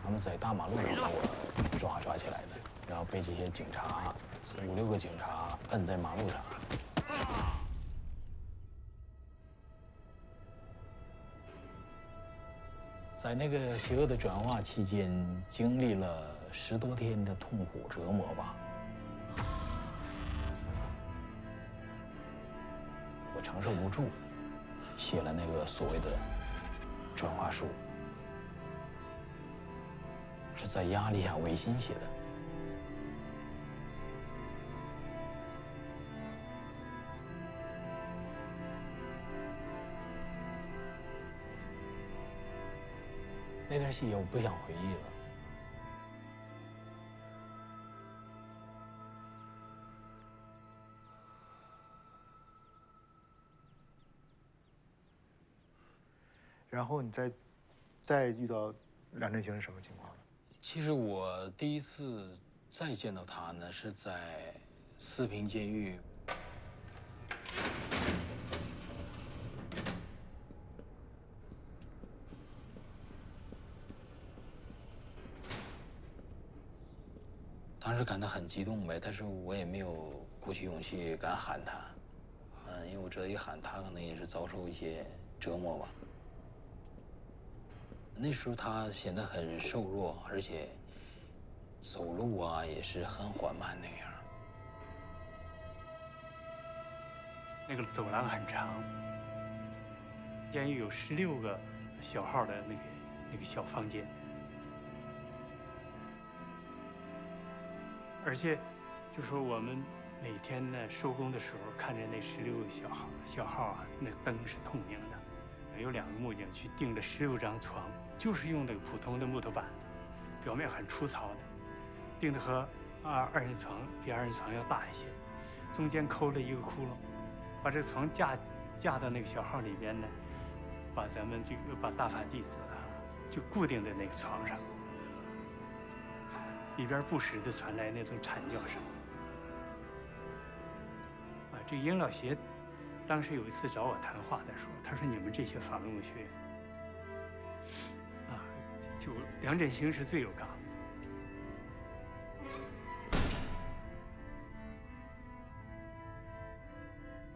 他们在大马路上把我抓起来的，然后被这些警察5、6个警察摁在马路上。在那个邪恶的转化期间，经历了10多天的痛苦折磨吧。我承受不住，写了那个所谓的转化书，是在压力下违心写的。那段细节我不想回忆了。然后你再遇到梁振兴是什么情况呢？其实我第一次再见到他呢，是在四平监狱。当时感到很激动呗，但是我也没有鼓起勇气敢喊他，因为我知道一喊他可能也是遭受一些折磨吧。那时候他显得很瘦弱，而且走路啊也是很缓慢那样。那个走廊很长，监狱有16个小号的那个小房间。而且，就说我们每天呢收工的时候，看着那16个小号啊，那灯是透明的，有2个木匠去钉了16张床，就是用那个普通的木头板子，表面很粗糙的，钉的和二人床比2人床要大一些，中间抠了一个窟窿，把这个床架到那个小号里边呢，把咱们把大法弟子啊就固定在那个床上。里边不时的传来那种惨叫声。这个殷老邪当时有一次找我谈话的时候，他说：“你们这些法轮功学员，就梁振兴是最有刚的，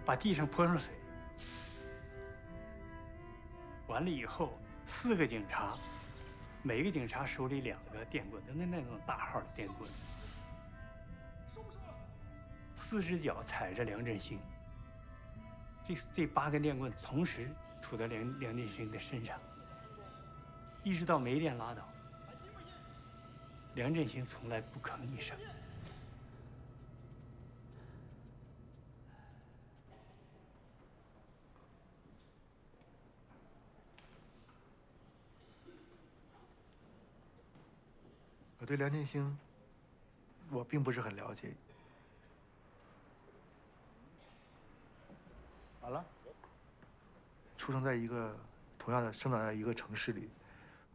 把地上泼上水，完了以后，4个警察每个警察手里2个电棍，那种大号的电棍，4只脚踩着梁振兴。这8根电棍同时杵在梁振兴的身上，一直到没电拉倒。梁振兴从来不吭一声。我对梁振兴，我并不是很了解。好了。出生在一个同样的生长在一个城市里，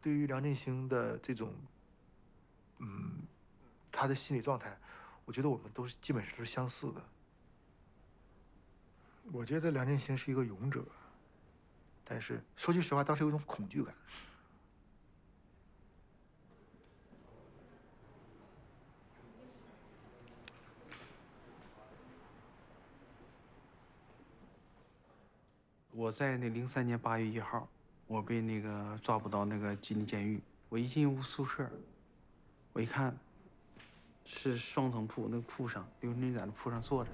对于梁振兴的这种，他的心理状态，我觉得我们都是基本上都是相似的。我觉得梁振兴是一个勇者，但是说句实话，当时有一种恐惧感。我在那03年8月1号，我被那个抓捕到那个吉林监狱。我一进屋宿舍，我一看，是双层铺，那个铺上刘振军在那铺上坐着。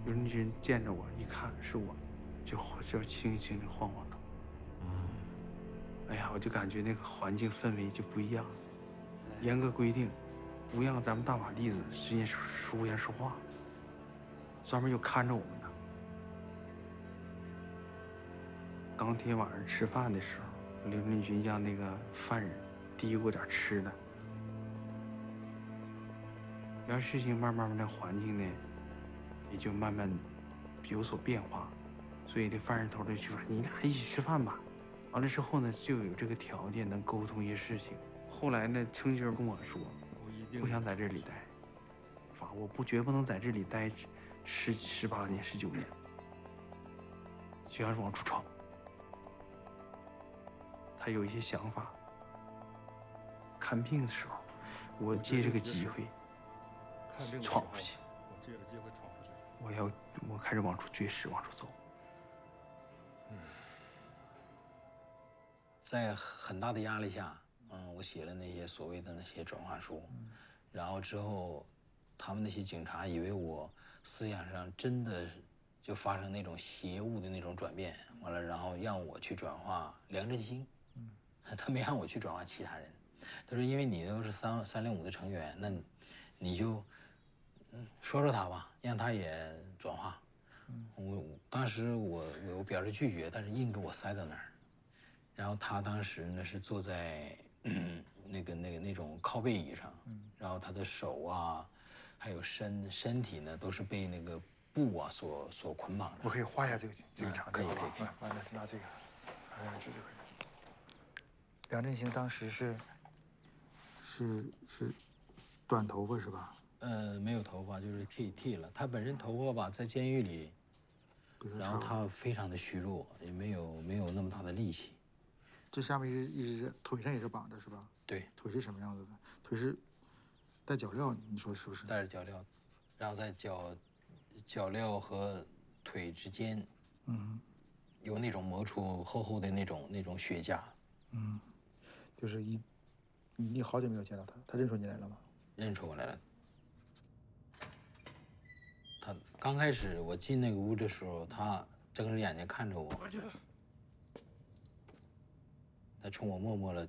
刘振军见着我，一看是我，就轻轻的晃晃头。哎呀，我就感觉那个环境氛围就不一样。严格规定，不让咱们大法弟子之间出言说话。专门有看着我们的。当天晚上吃饭的时候，刘振军让那个犯人递过点吃的。然后事情慢慢的环境呢，也就慢慢有所变化，所以这犯人头就说：“你俩一起吃饭吧。”完了之后呢，就有这个条件能沟通一些事情。后来呢，程军跟我说：“不想在这里待，我绝不能在这里待。18年、19年，就要往出闯。他有一些想法。看病的时候，我借这个机会闯出去。我借着机会闯出去。我开始往出绝食，往出走。在很大的压力下，我写了那些所谓的那些转化书，然后之后，他们那些警察以为我思想上真的就发生那种邪物的那种转变，完了，然后让我去转化梁振兴，他没让我去转化其他人，他说因为你都是305的成员，那你就说说他吧，让他也转化。当时我表示拒绝，但是硬给我塞到那儿，然后他当时呢是坐在那种靠背椅上，然后他的手啊。还有身体呢，都是被那个布啊所捆绑着。我可以画一下这个场景。可以。完了，拿这个，这就可以。梁振兴当时是短头发是吧？没有头发，就是剃了。他本身头发吧，在监狱里，然后他非常的虚弱，也没有那么大的力气。这下面一直腿上也是绑着是吧？对。腿是什么样子的？腿是。带脚镣，你说是不是？带着脚镣，然后在脚镣和腿之间，有那种磨出厚的那种血痂。就是你好久没有见到他，他认出你来了吗？认出我来了。他刚开始我进那个屋的时候，他睁着眼睛看着我，他冲我默默的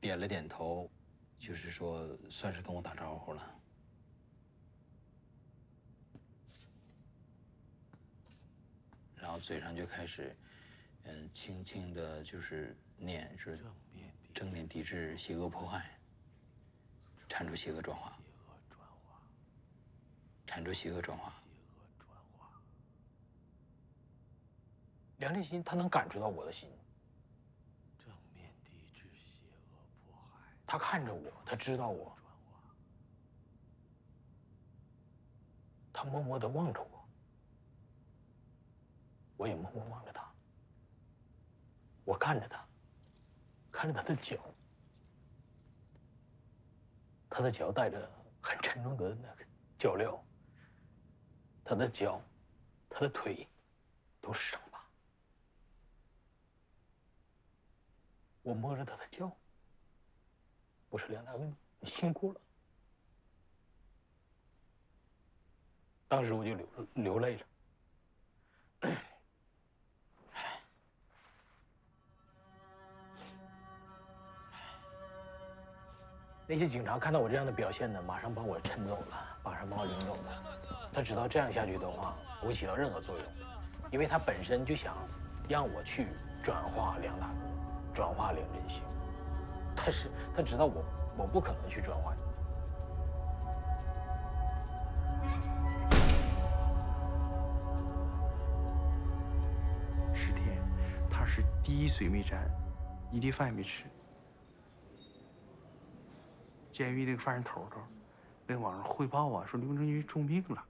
点了点头。就是说，算是跟我打招呼了。然后嘴上就开始，轻轻的，就是念是正面抵制邪恶迫害，铲除邪恶转化，铲除邪恶转化。梁振兴他能感触到我的心。他看着我，他知道我，他默默地望着我，我也默默望着他。我看着他，看着他的脚，他的脚带着很沉重的那个脚镣，他的脚，他的腿都是伤疤。我摸着他的脚，我说梁大哥，你辛苦了。当时我就流泪了。那些警察看到我这样的表现呢，马上把我抻走了，马上把我领走了。他知道这样下去的话不会起到任何作用，因为他本身就想让我去转化梁大哥，转化梁振兴。但是他知道我不可能去转化。10天，他是第一水没沾，一粒饭也没吃。监狱那个犯人头头，那网上汇报啊，说刘正军重病了，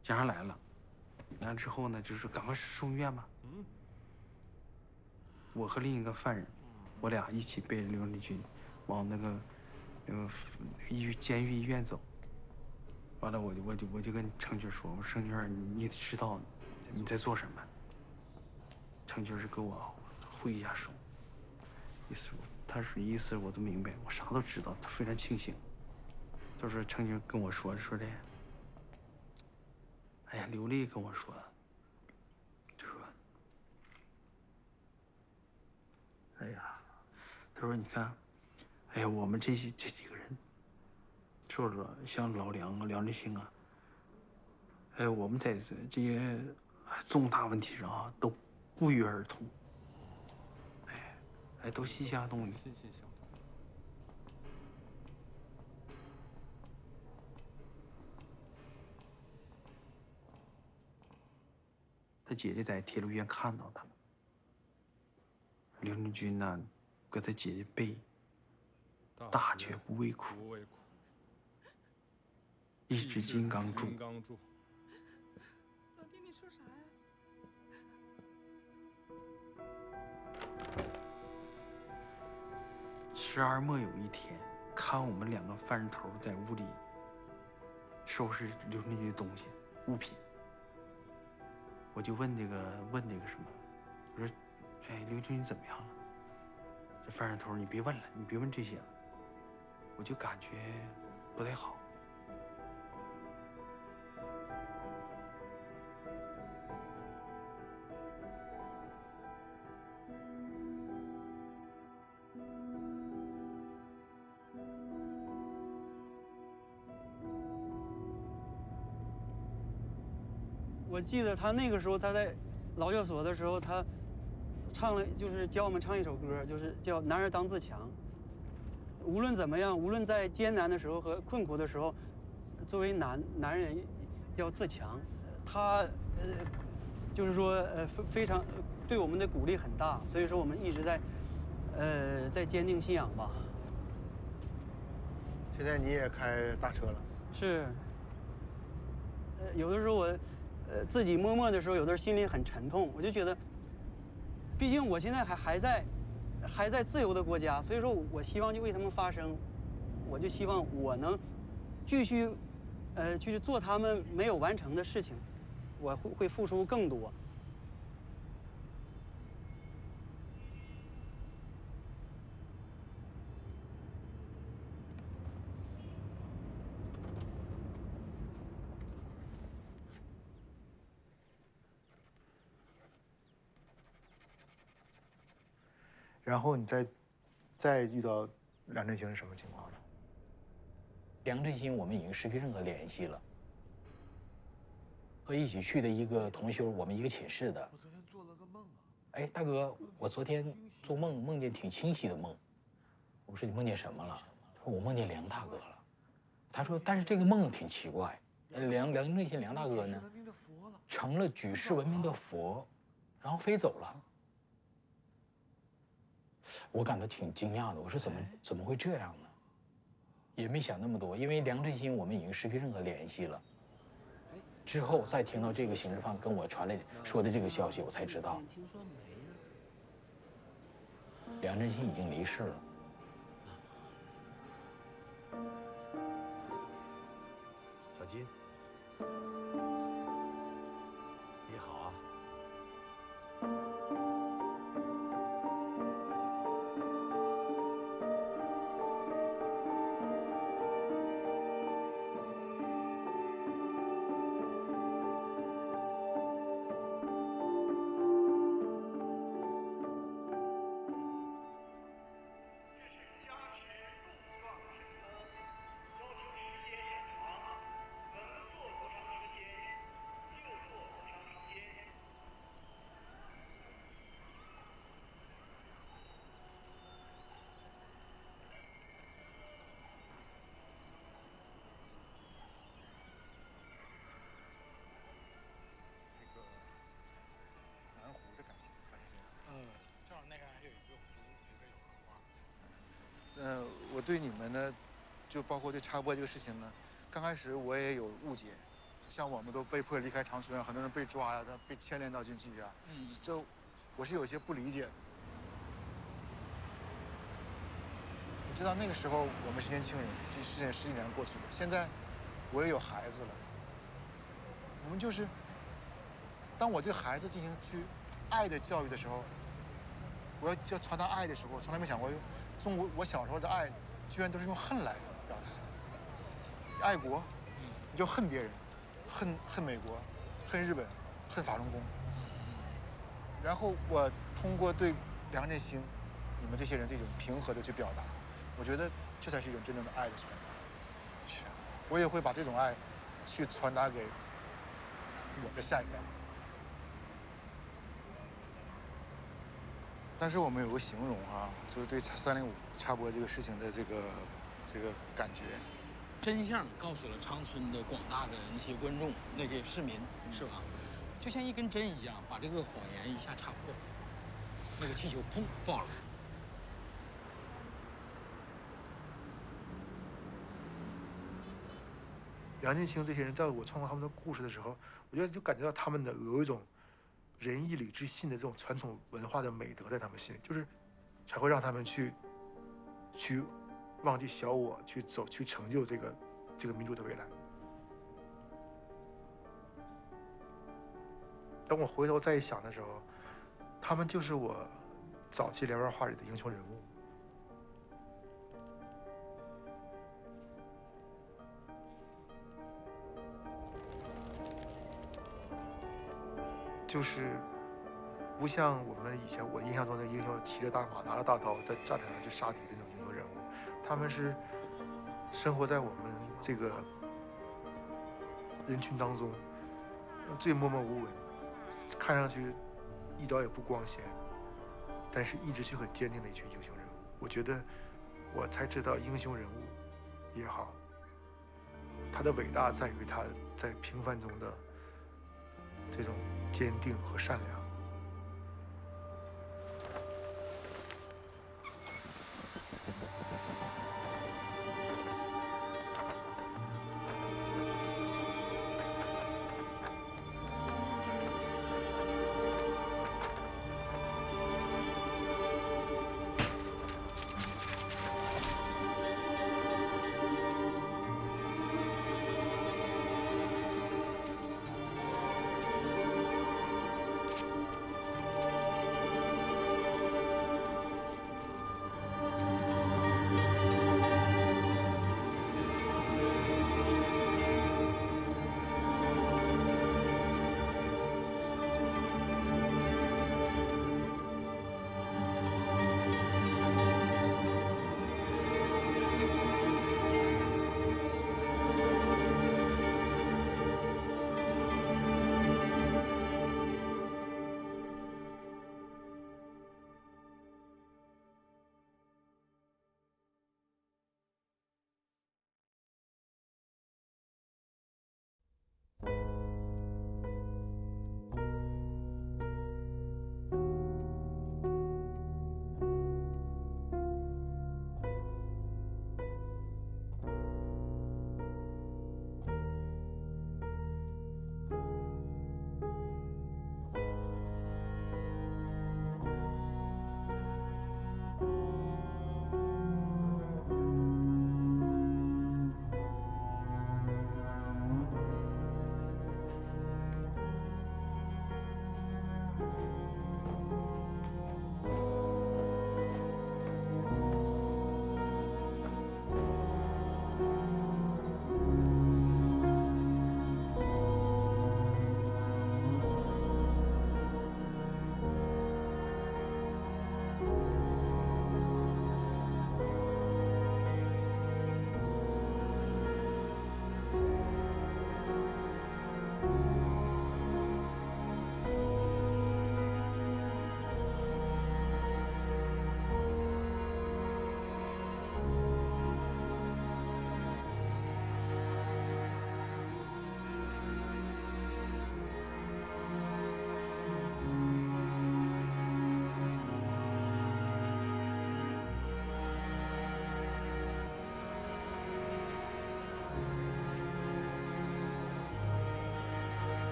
警察来了，来了之后呢，就是赶快送医院吧。我和另一个犯人，我俩一起背着刘正军往那个监狱医院走。完了，我就跟程军说：“我说程军，你知道你在做什么？”程军是给我挥一下手，意思我都明白，我啥都知道，他非常庆幸。就是程军跟我说的，哎呀，刘丽跟我说，就说，哎呀，他说你看，哎呀，我们这几个人，说像老梁啊、梁振兴啊，哎，我们在这些重大问题上啊都不约而同，哎，都心相通。心心相通。他姐姐在铁路医院看到他了，刘正军呢，搁他姐姐背，大觉不畏苦，一支金刚柱。老弟，你说啥呀？12末有一天，看我们2个犯人头在屋里收拾刘正军的东西物品。我就问那个什么，我说，哎，刘正军怎么样了？这犯人头，你别问了，你别问这些了。我就感觉不太好。我记得他那个时候他在劳教所的时候，他唱了，就是教我们唱一首歌，就是叫《男儿当自强》。无论怎么样，无论在艰难的时候和困苦的时候，作为男人要自强。他就是说非常对我们的鼓励很大，所以说我们一直在坚定信仰吧。现在你也开大车了？是。有的时候我自己默默的时候，有的时候心里很沉痛，我就觉得，毕竟我现在还在自由的国家，所以说我希望就为他们发声，我就希望我能继续去做他们没有完成的事情，我会付出更多。然后你再遇到梁振兴是什么情况呢？梁振兴我们已经失去任何联系了。和一起去的一个同修，我们一个寝室的。我昨天做了个梦啊。哎，大哥，我昨天做梦梦见挺清晰的梦。我说你梦见什么了？他说我梦见梁大哥了。他说但是这个梦挺奇怪，梁振兴梁大哥呢，成了举世闻名的佛，然后飞走了。我感到挺惊讶的，我说怎么会这样呢？也没想那么多，因为梁振兴我们已经失去任何联系了。之后再听到这个刑事犯跟我传来说的这个消息，我才知道，梁振兴已经离世了。小金，你好啊。我对你们呢，就包括对插播这个事情呢，刚开始我也有误解，像我们都被迫离开长春啊，很多人被抓呀、他被牵连到进去呀，就我是有些不理解的。你知道那个时候我们是年轻人，这10几年过去了，现在我也有孩子了，我们就是，当我对孩子进行去爱的教育的时候，我要传达爱的时候，我从来没想过中国我小时候的爱，居然都是用恨来表达的。爱国，你就恨别人，恨美国，恨日本，恨法轮功。然后我通过对梁振兴，你们这些人这种平和的去表达，我觉得这才是一种真正的爱的传达。是，我也会把这种爱去传达给我的下一代。但是我们有个形容啊，就是对305插播这个事情的这个感觉。真相告诉了长春的广大的那些观众、那些市民，是吧？就像一根针一样，把这个谎言一下插破，那个气球砰爆了。梁振兴这些人，在我创作他们的故事的时候，我觉得就感觉到他们的有一种仁义礼智信的这种传统文化的美德在他们心里，就是才会让他们去忘记小我，去成就这个民族的未来。当我回头再一想的时候，他们就是我早期连环画里的英雄人物。就是不像我们以前我印象中的英雄骑着大马拿着大刀在战场上去杀敌的那种英雄人物，他们是生活在我们这个人群当中，最默默无闻，看上去一点也不光鲜，但是意志却很坚定的一群英雄人物。我觉得我才知道英雄人物也好，他的伟大在于他在平凡中的这种坚定和善良。